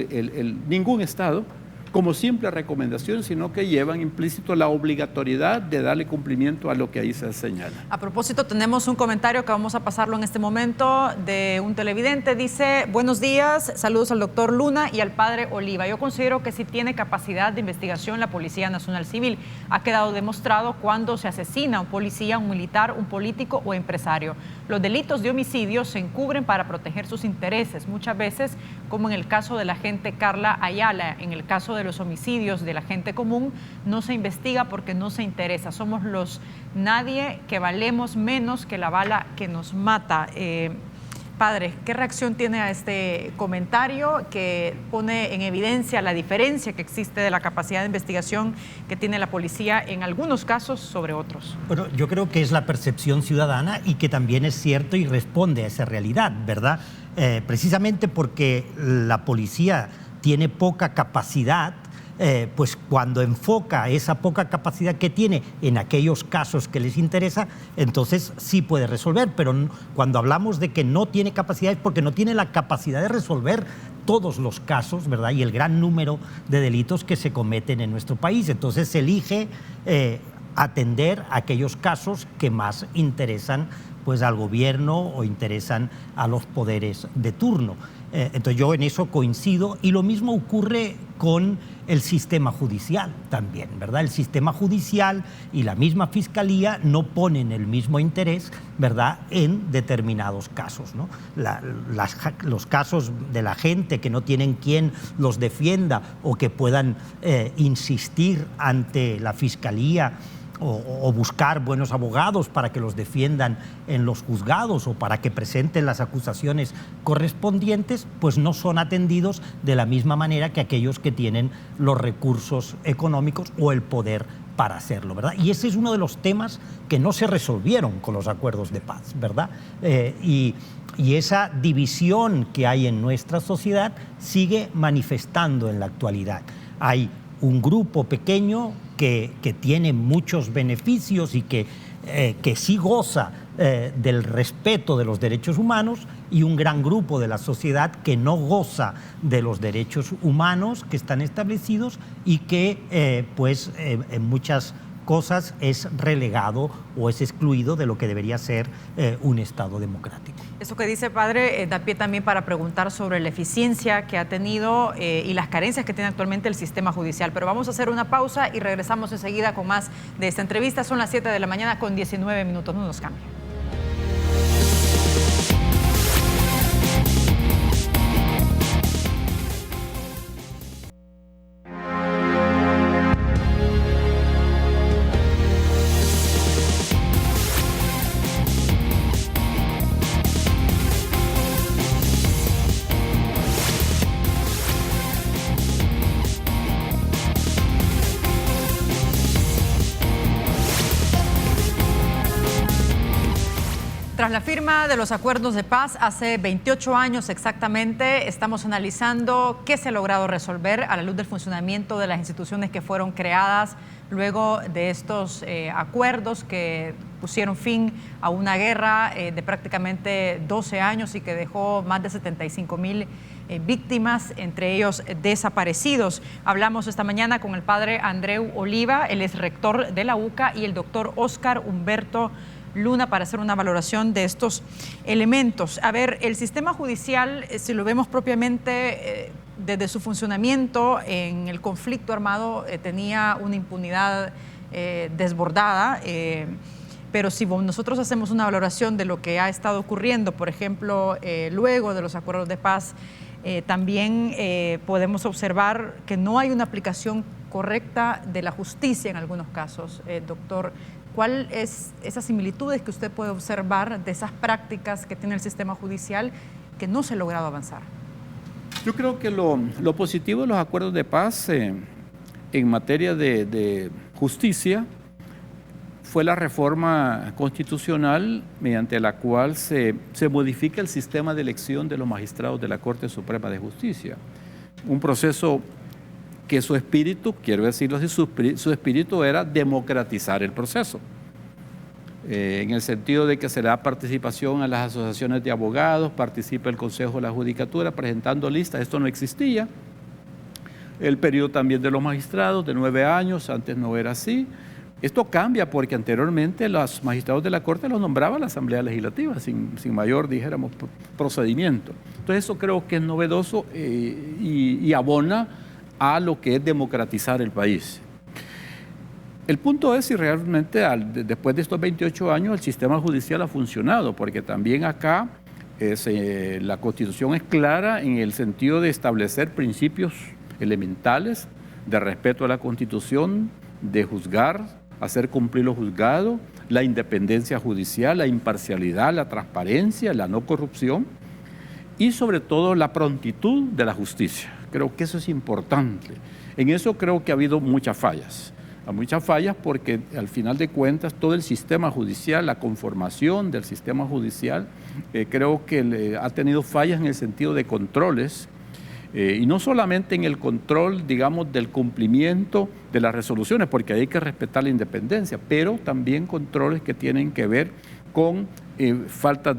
ningún Estado como simples recomendaciones, sino que llevan implícito la obligatoriedad de darle cumplimiento a lo que ahí se señala. A propósito, tenemos un comentario que vamos a pasarlo en este momento de un televidente. Dice, buenos días, saludos al doctor Luna y al padre Oliva. Yo considero que sí tiene capacidad de investigación la Policía Nacional Civil. Ha quedado demostrado cuando se asesina a un policía, un militar, un político o empresario. Los delitos de homicidio se encubren para proteger sus intereses, muchas veces, como en el caso de la agente Carla Ayala, en el caso de los homicidios de la gente común, no se investiga porque no se interesa. Somos los nadie que valemos menos que la bala que nos mata. Padre, ¿qué reacción tiene a este comentario que pone en evidencia la diferencia que existe de la capacidad de investigación que tiene la policía en algunos casos sobre otros? Bueno, yo creo que es la percepción ciudadana y que también es cierto y responde a esa realidad, ¿verdad? Precisamente porque la policía tiene poca capacidad, pues cuando enfoca esa poca capacidad que tiene en aquellos casos que les interesa, entonces sí puede resolver, pero cuando hablamos de que no tiene capacidad es porque no tiene la capacidad de resolver todos los casos, ¿verdad? Y el gran número de delitos que se cometen en nuestro país. Entonces se elige atender aquellos casos que más interesan pues al gobierno o interesan a los poderes de turno. Entonces yo en eso coincido, y lo mismo ocurre con el sistema judicial también, ¿verdad? El sistema judicial y la misma fiscalía no ponen el mismo interés, ¿verdad?, en determinados casos, ¿no? Los casos de la gente que no tienen quien los defienda o que puedan insistir ante la fiscalía o buscar buenos abogados para que los defiendan en los juzgados o para que presenten las acusaciones correspondientes, pues no son atendidos de la misma manera que aquellos que tienen los recursos económicos o el poder para hacerlo, ¿verdad? Y ese es uno de los temas que no se resolvieron con los acuerdos de paz, ¿verdad? Y esa división que hay en nuestra sociedad sigue manifestando en la actualidad. Hay un grupo pequeño que tiene muchos beneficios y que sí goza del respeto de los derechos humanos, y un gran grupo de la sociedad que no goza de los derechos humanos que están establecidos y que en muchas cosas es relegado o es excluido de lo que debería ser un Estado democrático. Eso que dice, padre, da pie también para preguntar sobre la eficiencia que ha tenido y las carencias que tiene actualmente el sistema judicial. Pero vamos a hacer una pausa y regresamos enseguida con más de esta entrevista. Son las 7 de la mañana con 19 minutos. No nos cambien. Tras la firma de los acuerdos de paz hace 28 años exactamente, estamos analizando qué se ha logrado resolver a la luz del funcionamiento de las instituciones que fueron creadas luego de estos acuerdos que pusieron fin a una guerra de prácticamente 12 años y que dejó más de 75,000 víctimas, entre ellos desaparecidos. Hablamos esta mañana con el padre Andreu Oliva, él es rector de la UCA, y el doctor Óscar Humberto Luna para hacer una valoración de estos elementos. A ver, el sistema judicial, si lo vemos propiamente desde su funcionamiento en el conflicto armado, tenía una impunidad desbordada, pero si nosotros hacemos una valoración de lo que ha estado ocurriendo, por ejemplo, luego de los acuerdos de paz, también podemos observar que no hay una aplicación correcta de la justicia en algunos casos. Doctor, ¿cuál es esas similitudes que usted puede observar de esas prácticas que tiene el sistema judicial que no se ha logrado avanzar? Yo creo que lo positivo de los acuerdos de paz en materia de justicia fue la reforma constitucional mediante la cual se modifica el sistema de elección de los magistrados de la Corte Suprema de Justicia. Un proceso que su espíritu, quiero decirlo así, su espíritu era democratizar el proceso, en el sentido de que se le da participación a las asociaciones de abogados, participa el Consejo de la Judicatura presentando listas. Esto no existía. El periodo también de los magistrados, de 9 años, antes no era así. Esto cambia porque anteriormente los magistrados de la Corte los nombraba la Asamblea Legislativa sin mayor, dijéramos, procedimiento. Entonces eso creo que es novedoso y abona a lo que es democratizar el país. El punto es si realmente después de estos 28 años el sistema judicial ha funcionado, porque también acá la Constitución es clara en el sentido de establecer principios elementales de respeto a la Constitución, de juzgar, hacer cumplir lo juzgado, la independencia judicial, la imparcialidad, la transparencia, la no corrupción y sobre todo la prontitud de la justicia. Creo que eso es importante. En eso creo que ha habido muchas fallas. Muchas fallas porque al final de cuentas todo el sistema judicial, la conformación del sistema judicial, creo que ha tenido fallas en el sentido de controles, y no solamente en el control, digamos, del cumplimiento de las resoluciones, porque hay que respetar la independencia, pero también controles que tienen que ver con faltas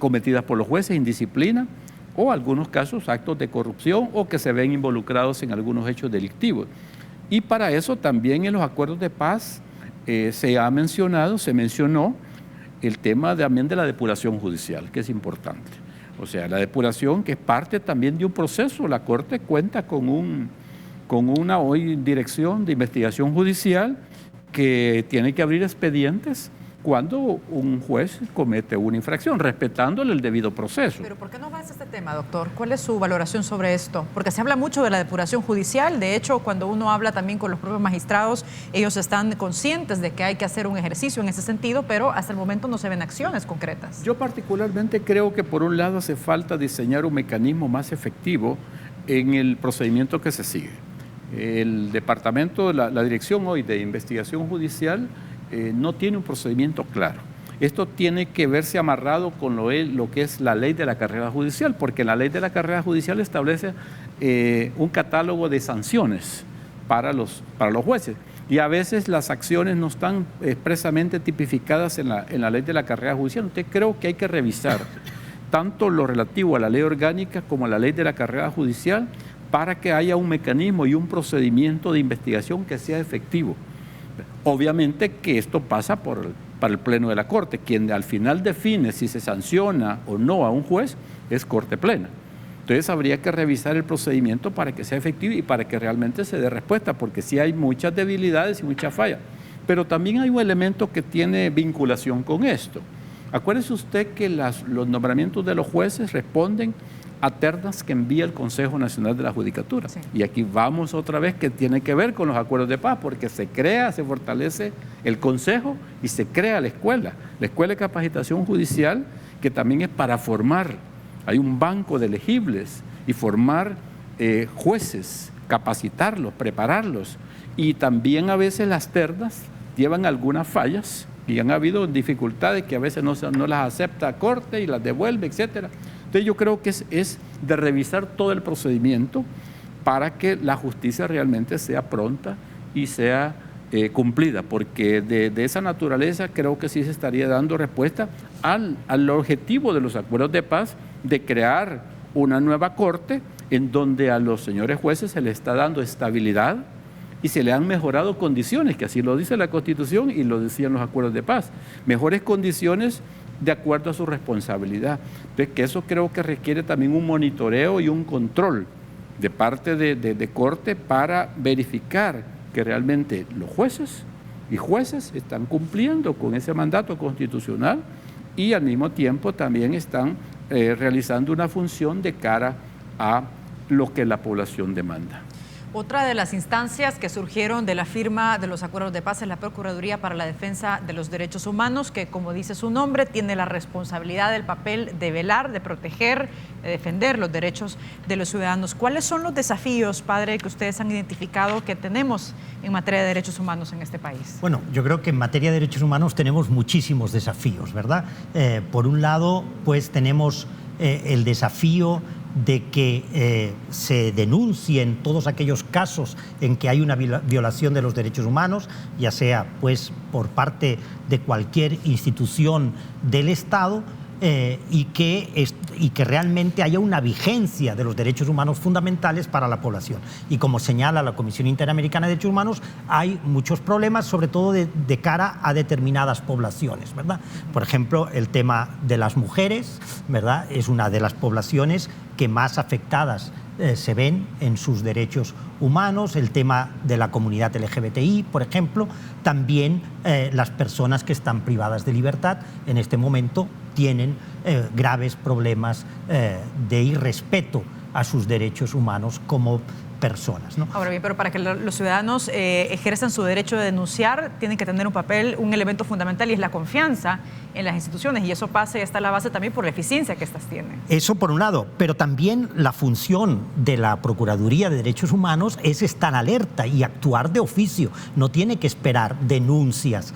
cometidas por los jueces, indisciplina, o algunos casos actos de corrupción o que se ven involucrados en algunos hechos delictivos. Y para eso también en los acuerdos de paz se mencionó el tema también de la depuración judicial, que es importante. O sea, la depuración que es parte también de un proceso. La Corte cuenta con una hoy dirección de investigación judicial que tiene que abrir expedientes cuando un juez comete una infracción, respetándole el debido proceso. Pero ¿por qué no avanza este tema, doctor? ¿Cuál es su valoración sobre esto? Porque se habla mucho de la depuración judicial. De hecho, cuando uno habla también con los propios magistrados, ellos están conscientes de que hay que hacer un ejercicio en ese sentido, pero hasta el momento no se ven acciones concretas. Yo particularmente creo que por un lado hace falta diseñar un mecanismo más efectivo en el procedimiento que se sigue. El departamento, la dirección hoy de investigación judicial no tiene un procedimiento claro. Esto tiene que verse amarrado con lo que es la ley de la carrera judicial, porque la ley de la carrera judicial establece un catálogo de sanciones para los jueces. Y a veces las acciones no están expresamente tipificadas en la ley de la carrera judicial. Entonces creo que hay que revisar tanto lo relativo a la ley orgánica como a la ley de la carrera judicial para que haya un mecanismo y un procedimiento de investigación que sea efectivo. Obviamente que esto pasa para el Pleno de la Corte. Quien al final define si se sanciona o no a un juez es Corte Plena. Entonces habría que revisar el procedimiento para que sea efectivo y para que realmente se dé respuesta, porque sí hay muchas debilidades y muchas fallas. Pero también hay un elemento que tiene vinculación con esto. Acuérdese usted que los nombramientos de los jueces responden a ternas que envía el Consejo Nacional de la Judicatura. Sí. Y aquí vamos otra vez que tiene que ver con los acuerdos de paz, porque se fortalece el Consejo y se crea la Escuela de Capacitación Judicial, que también es para formar. Hay un banco de elegibles y formar jueces, capacitarlos, prepararlos. Y también a veces las ternas llevan algunas fallas y han habido dificultades que a veces no las acepta a corte y las devuelve, etc. Entonces yo creo que es de revisar todo el procedimiento para que la justicia realmente sea pronta y sea cumplida, porque de esa naturaleza creo que sí se estaría dando respuesta al objetivo de los acuerdos de paz de crear una nueva corte en donde a los señores jueces se les está dando estabilidad y se le han mejorado condiciones, que así lo dice la Constitución y lo decían los acuerdos de paz, mejores condiciones de acuerdo a su responsabilidad. Entonces, que eso creo que requiere también un monitoreo y un control de parte de corte para verificar que realmente los jueces y jueces están cumpliendo con ese mandato constitucional y al mismo tiempo también están realizando una función de cara a lo que la población demanda. Otra de las instancias que surgieron de la firma de los acuerdos de paz es la Procuraduría para la Defensa de los Derechos Humanos, que, como dice su nombre, tiene la responsabilidad del papel de velar, de proteger, de defender los derechos de los ciudadanos. ¿Cuáles son los desafíos, padre, que ustedes han identificado que tenemos en materia de derechos humanos en este país? Bueno, yo creo que en materia de derechos humanos tenemos muchísimos desafíos, ¿verdad? Por un lado, pues tenemos el desafío de que se denuncien todos aquellos casos en que hay una violación de los derechos humanos, ya sea pues por parte de cualquier institución del Estado, y que realmente haya una vigencia de los derechos humanos fundamentales para la población. Y como señala la Comisión Interamericana de Derechos Humanos, hay muchos problemas, sobre todo de cara a determinadas poblaciones, ¿verdad? Por ejemplo, el tema de las mujeres, ¿verdad? Es una de las poblaciones que más afectadas se ven en sus derechos humanos, el tema de la comunidad LGBTI, por ejemplo, también las personas que están privadas de libertad en este momento tienen graves problemas de irrespeto a sus derechos humanos como personas, ¿no? Ahora bien, pero para que los ciudadanos ejerzan su derecho de denunciar, tienen que tener un papel, un elemento fundamental, y es la confianza en las instituciones, y eso pasa y está a la base también por la eficiencia que estas tienen. Eso por un lado, pero también la función de la Procuraduría de Derechos Humanos es estar alerta y actuar de oficio. No tiene que esperar denuncias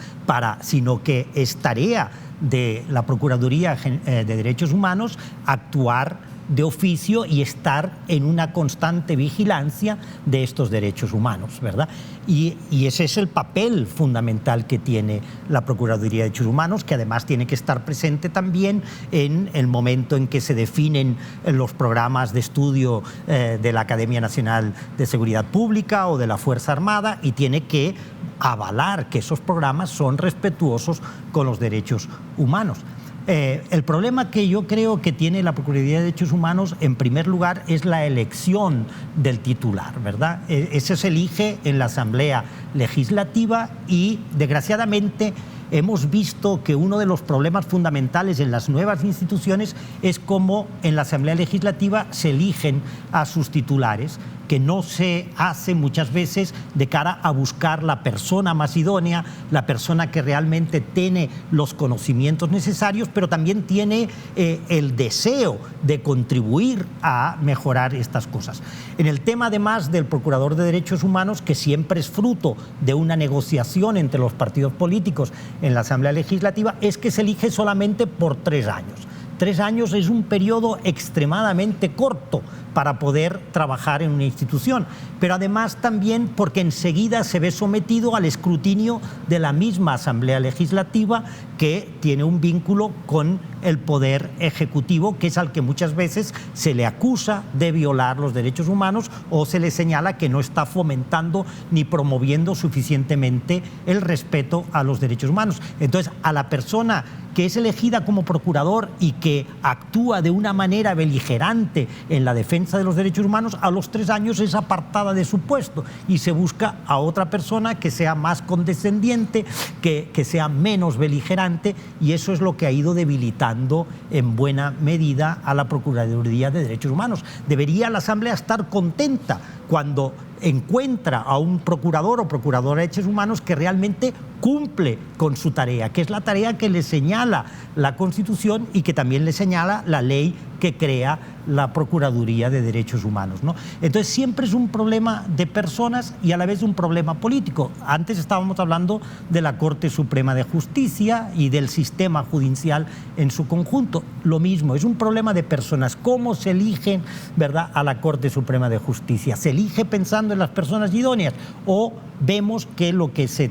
sino que es tarea de la Procuraduría de Derechos Humanos actuar de oficio y estar en una constante vigilancia de estos derechos humanos, ¿verdad? Y ese es el papel fundamental que tiene la Procuraduría de Derechos Humanos, que además tiene que estar presente también en el momento en que se definen los programas de estudio de la Academia Nacional de Seguridad Pública o de la Fuerza Armada, y tiene que avalar que esos programas son respetuosos con los derechos humanos. El problema que yo creo que tiene la Procuraduría de Derechos Humanos, en primer lugar, es la elección del titular, ¿verdad? Ese se elige en la Asamblea Legislativa y, desgraciadamente, hemos visto que uno de los problemas fundamentales en las nuevas instituciones es cómo en la Asamblea Legislativa se eligen a sus titulares, que no se hace muchas veces de cara a buscar la persona más idónea, la persona que realmente tiene los conocimientos necesarios, pero también tiene el deseo de contribuir a mejorar estas cosas. En el tema, además, del Procurador de Derechos Humanos, que siempre es fruto de una negociación entre los partidos políticos en la Asamblea Legislativa, es que se elige solamente por 3 años. 3 años es un periodo extremadamente corto para poder trabajar en una institución, pero además también porque enseguida se ve sometido al escrutinio de la misma Asamblea Legislativa, que tiene un vínculo con el Poder Ejecutivo, que es al que muchas veces se le acusa de violar los derechos humanos o se le señala que no está fomentando ni promoviendo suficientemente el respeto a los derechos humanos. Entonces, a la persona que es elegida como procurador y que actúa de una manera beligerante en la defensa de los derechos humanos, a los 3 años es apartada de su puesto y se busca a otra persona que sea más condescendiente, que sea menos beligerante, y eso es lo que ha ido debilitando en buena medida a la Procuraduría de Derechos Humanos. Debería la Asamblea estar contenta cuando encuentra a un procurador o procuradora de derechos humanos que realmente cumple con su tarea, que es la tarea que le señala la Constitución y que también le señala la ley que crea la Procuraduría de Derechos Humanos, ¿no? Entonces siempre es un problema de personas y a la vez un problema político. Antes estábamos hablando de la Corte Suprema de Justicia y del sistema judicial en su conjunto. Lo mismo, es un problema de personas. ¿Cómo se eligen, verdad, a la Corte Suprema de Justicia? ¿Se elige pensando en las personas idóneas o vemos que lo que se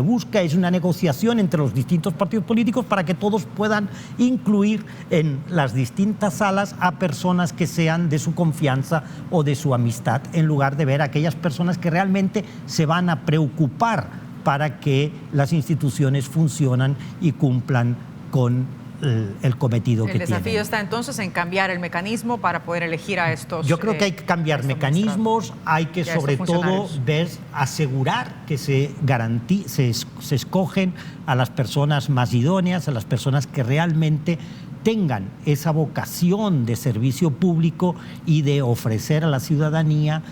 busca es una negociación entre los distintos partidos políticos para que todos puedan incluir en las distintas salas a personas que sean de su confianza o de su amistad, en lugar de ver a aquellas personas que realmente se van a preocupar para que las instituciones funcionan y cumplan con el cometido que tienen? El desafío está entonces en cambiar el mecanismo para poder elegir a estos. Yo creo que hay que cambiar mecanismos, hay que sobre todo asegurar que se escogen a las personas más idóneas, a las personas que realmente tengan esa vocación de servicio público y de ofrecer a la ciudadanía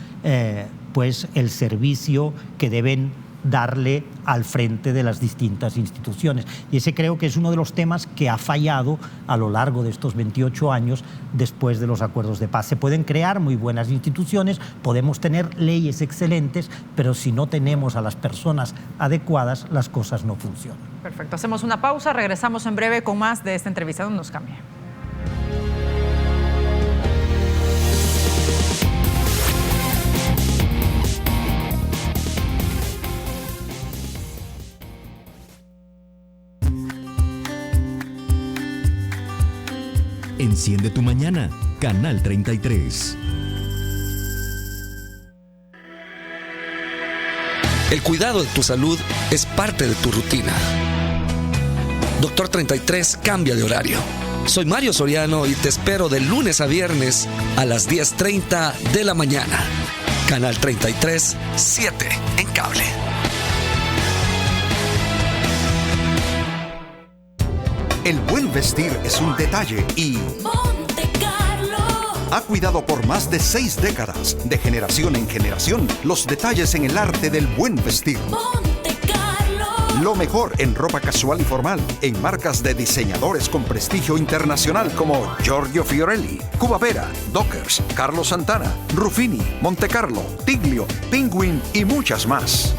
pues el servicio que deben darle al frente de las distintas instituciones. Y ese creo que es uno de los temas que ha fallado a lo largo de estos 28 años después de los acuerdos de paz. Se pueden crear muy buenas instituciones, podemos tener leyes excelentes, pero si no tenemos a las personas adecuadas, las cosas no funcionan. Perfecto. Hacemos una pausa, regresamos en breve con más de esta entrevista. No nos cambie. Enciende tu mañana, Canal 33. El cuidado de tu salud es parte de tu rutina. Doctor 33 cambia de horario. Soy Mario Soriano y te espero de lunes a viernes a las 10:30 de la mañana. Canal 33, 7 en cable. El buen vestir es un detalle y Montecarlo ha cuidado por más de 6 décadas, de generación en generación, los detalles en el arte del buen vestir. Montecarlo. Lo mejor en ropa casual y formal, en marcas de diseñadores con prestigio internacional como Giorgio Fiorelli, Cuba Vera, Dockers, Carlos Santana, Ruffini, Montecarlo, Tiglio, Penguin y muchas más.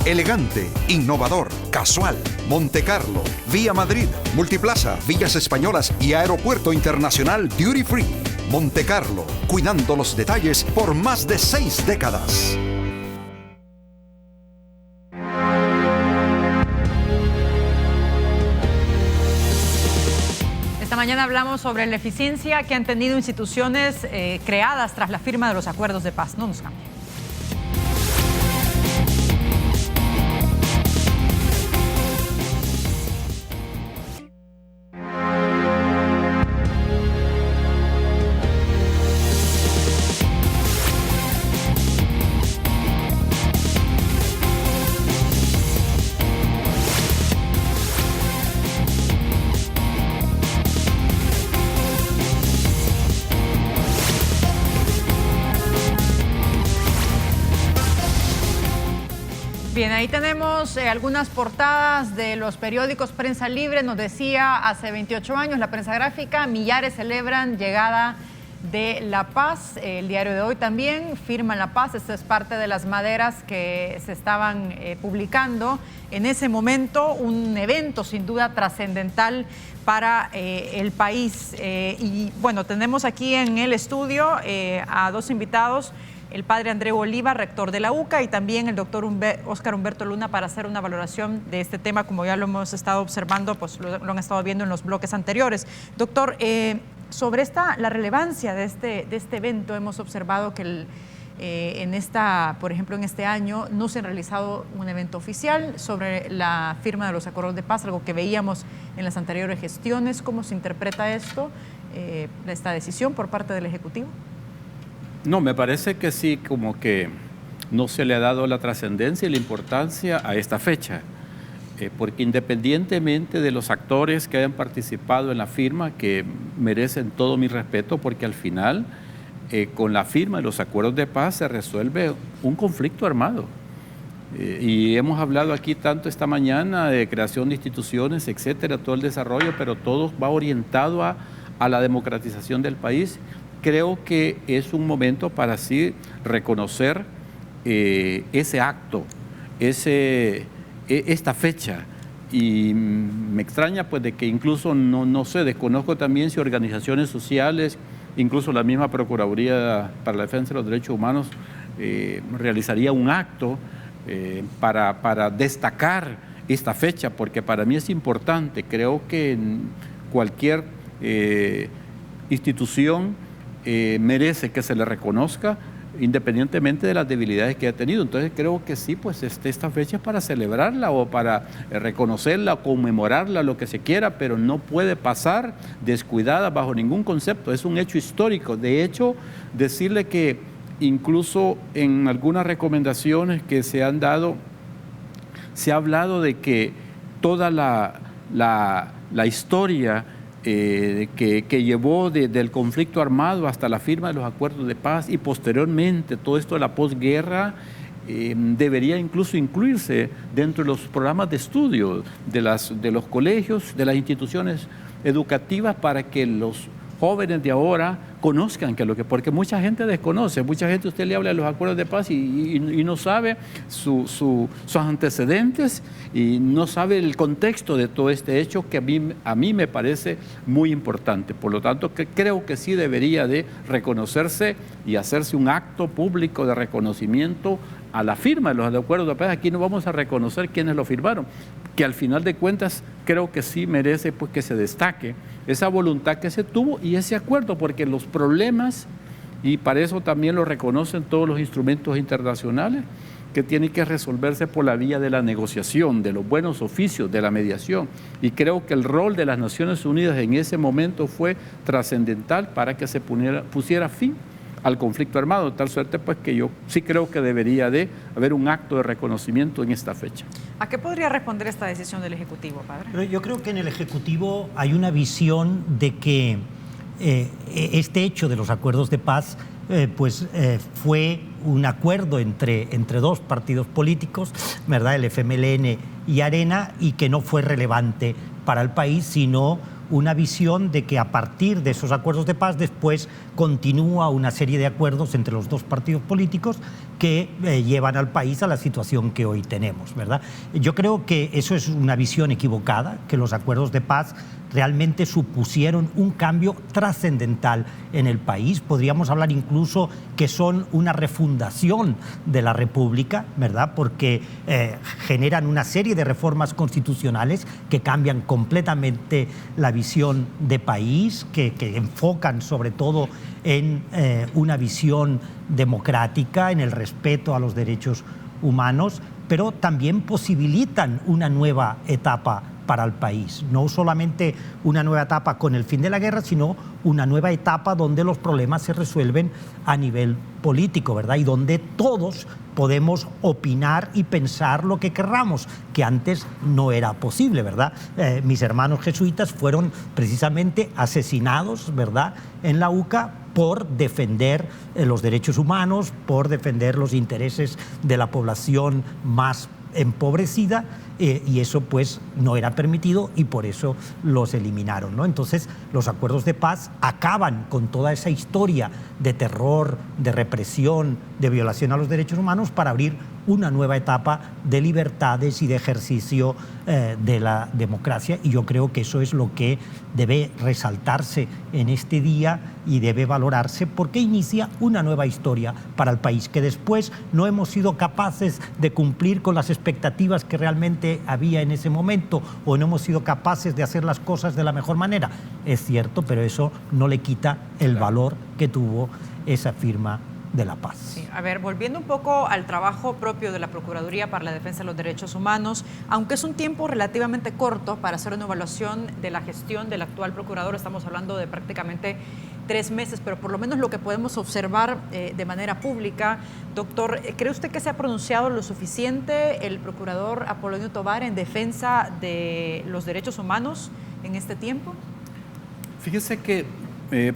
Elegante, innovador, casual. Montecarlo, Vía Madrid, Multiplaza, Villas Españolas y Aeropuerto Internacional Duty Free. Montecarlo, cuidando los detalles por más de 6 décadas. Esta mañana hablamos sobre la eficiencia que han tenido instituciones creadas tras la firma de los acuerdos de paz. No nos cambie. Bien, ahí tenemos algunas portadas de los periódicos. Prensa Libre nos decía hace 28 años, la prensa gráfica, millares celebran llegada de la paz. El Diario de Hoy también, firman la paz. Esto es parte de las maderas que se estaban publicando en ese momento. Un evento sin duda trascendental para el país. Y bueno, tenemos aquí en el estudio a dos invitados. El padre André Bolívar, rector de la UCA, y también el doctor Óscar Humberto Luna para hacer una valoración de este tema, como ya lo hemos estado observando, pues lo han estado viendo en los bloques anteriores. Doctor, sobre la relevancia de este evento, hemos observado que por ejemplo, en este año no se ha realizado un evento oficial sobre la firma de los acuerdos de paz, algo que veíamos en las anteriores gestiones. ¿Cómo se interpreta esta decisión por parte del Ejecutivo? No, me parece que sí, como que no se le ha dado la trascendencia y la importancia a esta fecha, porque independientemente de los actores que hayan participado en la firma, que merecen todo mi respeto, porque al final, con la firma de los acuerdos de paz se resuelve un conflicto armado. Y hemos hablado aquí tanto esta mañana de creación de instituciones, etcétera, todo el desarrollo, pero todo va orientado a a la democratización del país. Creo que es un momento para así reconocer ese acto, esta fecha. Y me extraña pues de que incluso, no sé, desconozco también si organizaciones sociales, incluso la misma Procuraduría para la Defensa de los Derechos Humanos realizaría un acto para destacar esta fecha, porque para mí es importante. Creo que cualquier institución merece que se le reconozca, independientemente de las debilidades que ha tenido. Entonces creo que sí, pues esta fecha es para celebrarla o para reconocerla, conmemorarla, lo que se quiera, pero no puede pasar descuidada bajo ningún concepto. Es un hecho histórico. De hecho, decirle que incluso en algunas recomendaciones que se han dado, se ha hablado de que toda la historia que llevó del conflicto armado hasta la firma de los acuerdos de paz y posteriormente todo esto de la posguerra debería incluso incluirse dentro de los programas de estudio de los colegios, de las instituciones educativas, para que los jóvenes de ahora conozcan porque mucha gente desconoce, mucha gente usted le habla de los acuerdos de paz y no sabe sus antecedentes y no sabe el contexto de todo este hecho que a mí me parece muy importante. Por lo tanto, creo que sí debería de reconocerse y hacerse un acto público de reconocimiento a la firma de los acuerdos de paz. Aquí no vamos a reconocer quiénes lo firmaron, que al final de cuentas creo que sí merece pues que se destaque esa voluntad que se tuvo y ese acuerdo, porque los problemas, y para eso también lo reconocen todos los instrumentos internacionales, que tienen que resolverse por la vía de la negociación, de los buenos oficios, de la mediación. Y creo que el rol de las Naciones Unidas en ese momento fue trascendental para que se pusiera fin al conflicto armado, de tal suerte pues que yo sí creo que debería de haber un acto de reconocimiento en esta fecha. ¿A qué podría responder esta decisión del Ejecutivo, padre? Pero yo creo que en el Ejecutivo hay una visión de que este hecho de los acuerdos de paz fue un acuerdo entre dos partidos políticos, ¿verdad? El FMLN y Arena, y que no fue relevante para el país, sino una visión de que a partir de esos acuerdos de paz después continúa una serie de acuerdos entre los dos partidos políticos que llevan al país a la situación que hoy tenemos, ¿verdad? Yo creo que eso es una visión equivocada, que los acuerdos de paz realmente supusieron un cambio trascendental en el país. Podríamos hablar incluso que son una refundación de la República, ¿verdad? Porque generan una serie de reformas constitucionales que cambian completamente la visión de país, que enfocan sobre todo en una visión democrática, en el respeto a los derechos humanos, pero también posibilitan una nueva etapa para el país. No solamente una nueva etapa con el fin de la guerra, sino una nueva etapa donde los problemas se resuelven a nivel político, ¿verdad? Y donde todos podemos opinar y pensar lo que querramos, que antes no era posible, ¿verdad? Mis hermanos jesuitas fueron precisamente asesinados, ¿verdad?, en la UCA por defender los derechos humanos, por defender los intereses de la población más empobrecida, y eso pues no era permitido y por eso los eliminaron, ¿no? Entonces los acuerdos de paz acaban con toda esa historia de terror, de represión, de violación a los derechos humanos para abrir una nueva etapa de libertades y de ejercicio de la democracia, y yo creo que eso es lo que debe resaltarse en este día y debe valorarse, porque inicia una nueva historia para el país, que después no hemos sido capaces de cumplir con las expectativas que realmente había en ese momento, o no hemos sido capaces de hacer las cosas de la mejor manera. Es cierto, pero eso no le quita el valor que tuvo esa firma de la paz. Sí, a ver, volviendo un poco al trabajo propio de la Procuraduría para la Defensa de los Derechos Humanos, aunque es un tiempo relativamente corto para hacer una evaluación de la gestión del actual procurador, estamos hablando de prácticamente 3 meses, pero por lo menos lo que podemos observar de manera pública, doctor, ¿cree usted que se ha pronunciado lo suficiente el procurador Apolonio Tovar en defensa de los derechos humanos en este tiempo? Fíjese que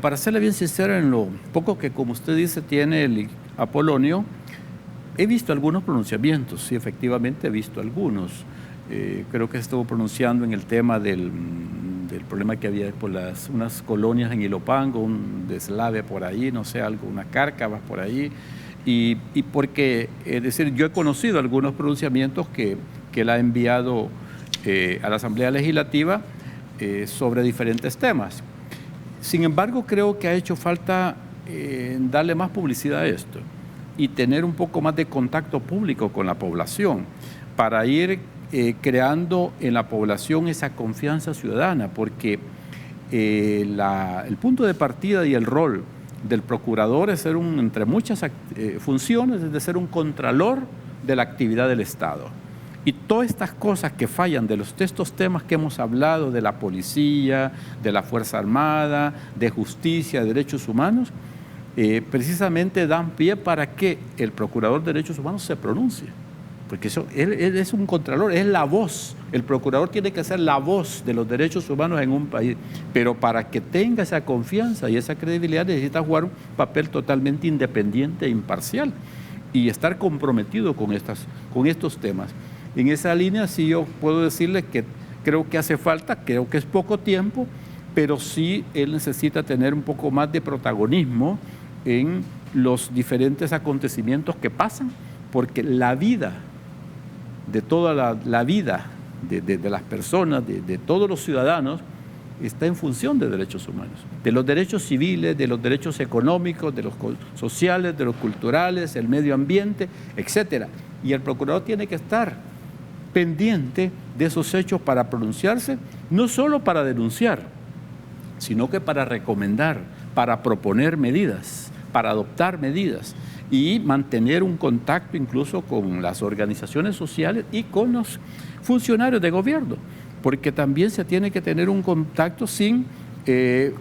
para serle bien sincero, en lo poco que, como usted dice, tiene el Apolonio, he visto algunos pronunciamientos, sí, efectivamente he visto algunos. Creo que estuvo pronunciando en el tema del del problema que había por unas colonias en Ilopango, un deslave por ahí, no sé, unas cárcavas por ahí, y porque, es decir, yo he conocido algunos pronunciamientos que él ha enviado a la Asamblea Legislativa sobre diferentes temas. Sin embargo, creo que ha hecho falta darle más publicidad a esto y tener un poco más de contacto público con la población para ir creando en la población esa confianza ciudadana, porque el punto de partida y el rol del procurador es ser entre muchas funciones, es de ser un contralor de la actividad del Estado. Y todas estas cosas que fallan de estos temas que hemos hablado, de la policía, de la Fuerza Armada, de justicia, de derechos humanos, precisamente dan pie para que el Procurador de Derechos Humanos se pronuncie. Porque él es un contralor, es la voz. El procurador tiene que ser la voz de los derechos humanos en un país. Pero para que tenga esa confianza y esa credibilidad necesita jugar un papel totalmente independiente e imparcial y estar comprometido con estos temas. En esa línea sí yo puedo decirle que creo que hace falta, creo que es poco tiempo, pero sí él necesita tener un poco más de protagonismo en los diferentes acontecimientos que pasan, porque la vida de toda la vida de las personas, de todos los ciudadanos, está en función de derechos humanos, de los derechos civiles, de los derechos económicos, de los sociales, de los culturales, el medio ambiente, etcétera. Y el procurador tiene que estar pendiente de esos hechos para pronunciarse, no solo para denunciar, sino que para recomendar, para proponer medidas, para adoptar medidas y mantener un contacto incluso con las organizaciones sociales y con los funcionarios de gobierno, porque también se tiene que tener un contacto sin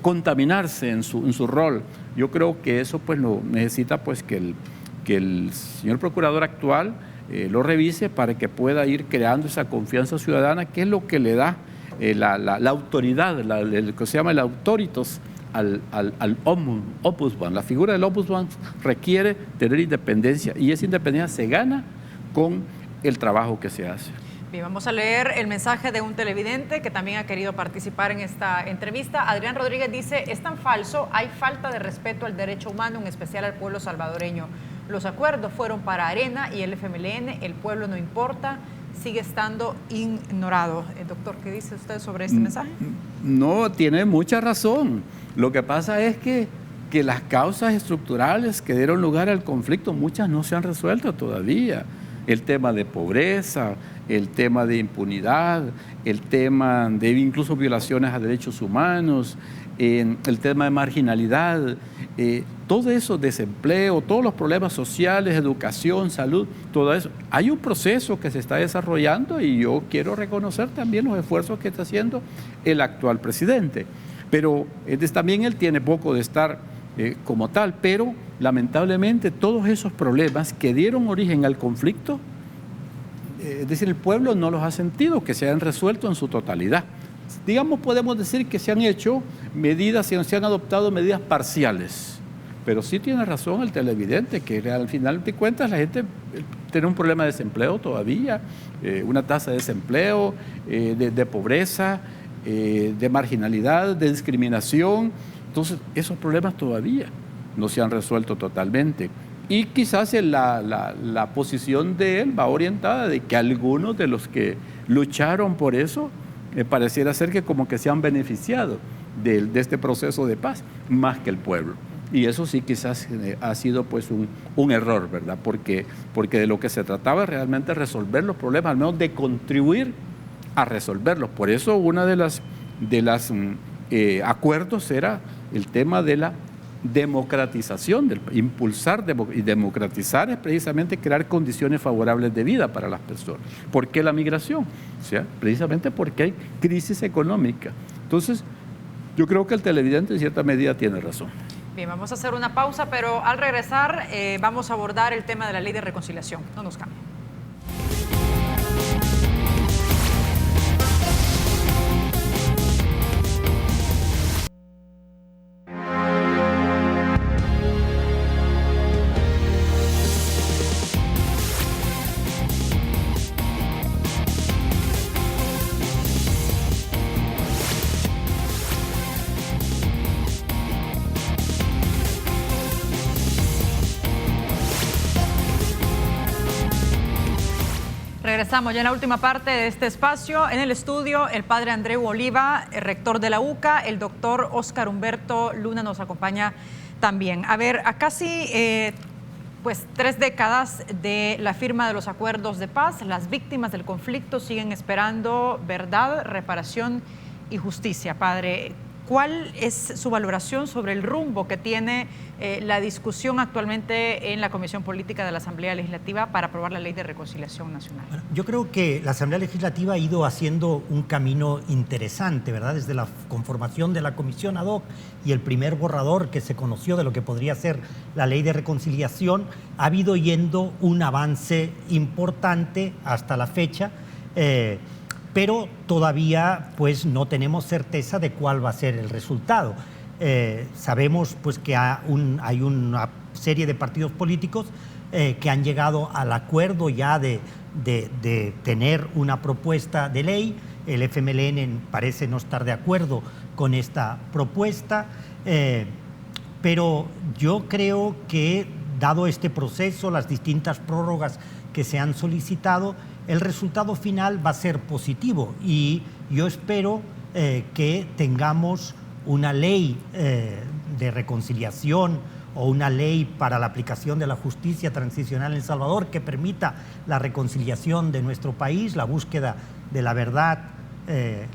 contaminarse en su rol. Yo creo que eso pues lo necesita pues que el señor procurador actual lo revise para que pueda ir creando esa confianza ciudadana, que es lo que le da la autoridad, lo que se llama el autoritas al ombudsman. La figura del ombudsman requiere tener independencia y esa independencia se gana con el trabajo que se hace. Bien, vamos a leer el mensaje de un televidente que también ha querido participar en esta entrevista. Adrián Rodríguez dice: es tan falso, hay falta de respeto al derecho humano, en especial al pueblo salvadoreño. Los acuerdos fueron para Arena y el FMLN, el pueblo no importa, sigue estando ignorado. Doctor, ¿qué dice usted sobre este mensaje? No, tiene mucha razón. Lo que pasa es que las causas estructurales que dieron lugar al conflicto, muchas no se han resuelto todavía. El tema de pobreza, el tema de impunidad, el tema de incluso violaciones a derechos humanos, el tema de marginalidad, todo eso, desempleo, todos los problemas sociales, educación, salud, todo eso. Hay un proceso que se está desarrollando y yo quiero reconocer también los esfuerzos que está haciendo el actual presidente. Pero también él tiene poco de estar como tal, pero lamentablemente todos esos problemas que dieron origen al conflicto, es decir, el pueblo no los ha sentido que se han resuelto en su totalidad. Digamos, podemos decir que se han hecho medidas, se han adoptado medidas parciales, pero sí tiene razón el televidente, que al final de cuentas la gente tiene un problema de desempleo todavía, una tasa de desempleo, de pobreza, de marginalidad, de discriminación. Entonces, esos problemas todavía no se han resuelto totalmente. Y quizás la posición de él va orientada de que algunos de los que lucharon por eso pareciera ser que como que se han beneficiado de este proceso de paz más que el pueblo. Y eso sí quizás ha sido pues un error, ¿verdad? Porque de lo que se trataba es realmente resolver los problemas, al menos de contribuir a resolverlos. Por eso una de las acuerdos era el tema de la democratización, impulsar y democratizar es precisamente crear condiciones favorables de vida para las personas. ¿Por qué la migración? O sea, precisamente porque hay crisis económica. Entonces, yo creo que el televidente en cierta medida tiene razón. Bien, vamos a hacer una pausa, pero al regresar vamos a abordar el tema de la ley de reconciliación. No nos cambien. Regresamos ya en la última parte de este espacio. En el estudio, el padre Andreu Oliva, el rector de la UCA, el doctor Óscar Humberto Luna nos acompaña también. A ver, a casi 3 décadas de la firma de los acuerdos de paz, las víctimas del conflicto siguen esperando verdad, reparación y justicia. Padre, ¿cuál es su valoración sobre el rumbo que tiene la discusión actualmente en la Comisión Política de la Asamblea Legislativa para aprobar la Ley de Reconciliación Nacional? Bueno, yo creo que la Asamblea Legislativa ha ido haciendo un camino interesante, ¿verdad? Desde la conformación de la comisión ad hoc y el primer borrador que se conoció de lo que podría ser la Ley de Reconciliación, ha habido yendo un avance importante hasta la fecha, pero todavía pues no tenemos certeza de cuál va a ser el resultado. Sabemos pues que hay una serie de partidos políticos que han llegado al acuerdo ya de tener una propuesta de ley. El FMLN parece no estar de acuerdo con esta propuesta, pero yo creo que dado este proceso, las distintas prórrogas que se han solicitado, el resultado final va a ser positivo y yo espero que tengamos una ley de reconciliación o una ley para la aplicación de la justicia transicional en El Salvador que permita la reconciliación de nuestro país, la búsqueda de la verdad,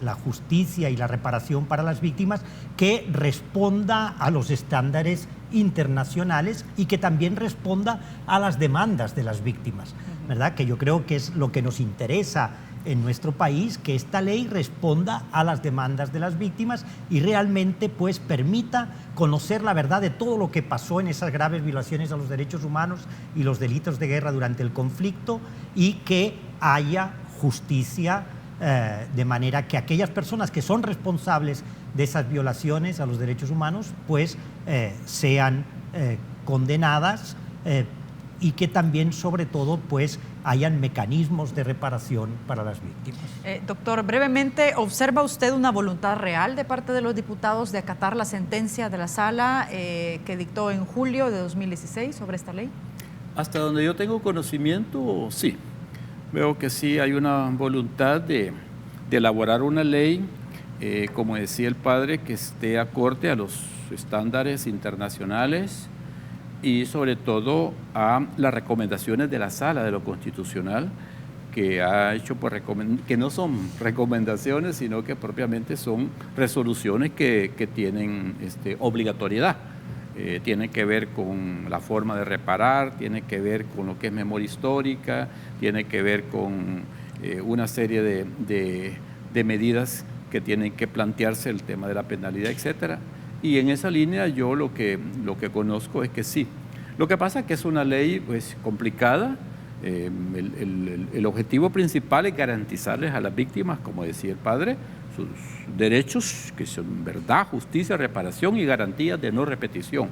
la justicia y la reparación para las víctimas, que responda a los estándares internacionales y que también responda a las demandas de las víctimas, ¿verdad? Que yo creo que es lo que nos interesa en nuestro país, que esta ley responda a las demandas de las víctimas y realmente pues permita conocer la verdad de todo lo que pasó en esas graves violaciones a los derechos humanos y los delitos de guerra durante el conflicto y que haya justicia, de manera que aquellas personas que son responsables de esas violaciones a los derechos humanos pues sean condenadas y que también sobre todo pues hayan mecanismos de reparación para las víctimas. Doctor, brevemente, ¿observa usted una voluntad real de parte de los diputados de acatar la sentencia de la sala que dictó en julio de 2016 sobre esta ley? Hasta donde yo tengo conocimiento, sí. Veo que sí hay una voluntad de elaborar una ley, como decía el padre, que esté acorde a los estándares internacionales y sobre todo a las recomendaciones de la Sala de lo Constitucional, que ha hecho que no son recomendaciones, sino que propiamente son resoluciones que tienen obligatoriedad. Tiene que ver con la forma de reparar, tiene que ver con lo que es memoria histórica, tiene que ver con una serie de medidas que tienen que plantearse, el tema de la penalidad, etcétera. Y en esa línea yo lo que conozco es que sí. Lo que pasa es que es una ley pues complicada. El objetivo principal es garantizarles a las víctimas, como decía el padre, sus derechos, que son verdad, justicia, reparación y garantías de no repetición.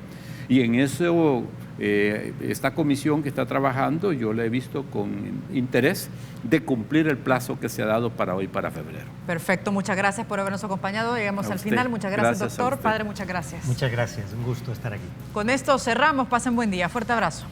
Y en eso, esta comisión que está trabajando, yo la he visto con interés de cumplir el plazo que se ha dado para hoy, para febrero. Perfecto, muchas gracias por habernos acompañado. Llegamos al final. Muchas gracias, doctor. Padre, muchas gracias. Muchas gracias, un gusto estar aquí. Con esto cerramos. Pasen buen día. Fuerte abrazo.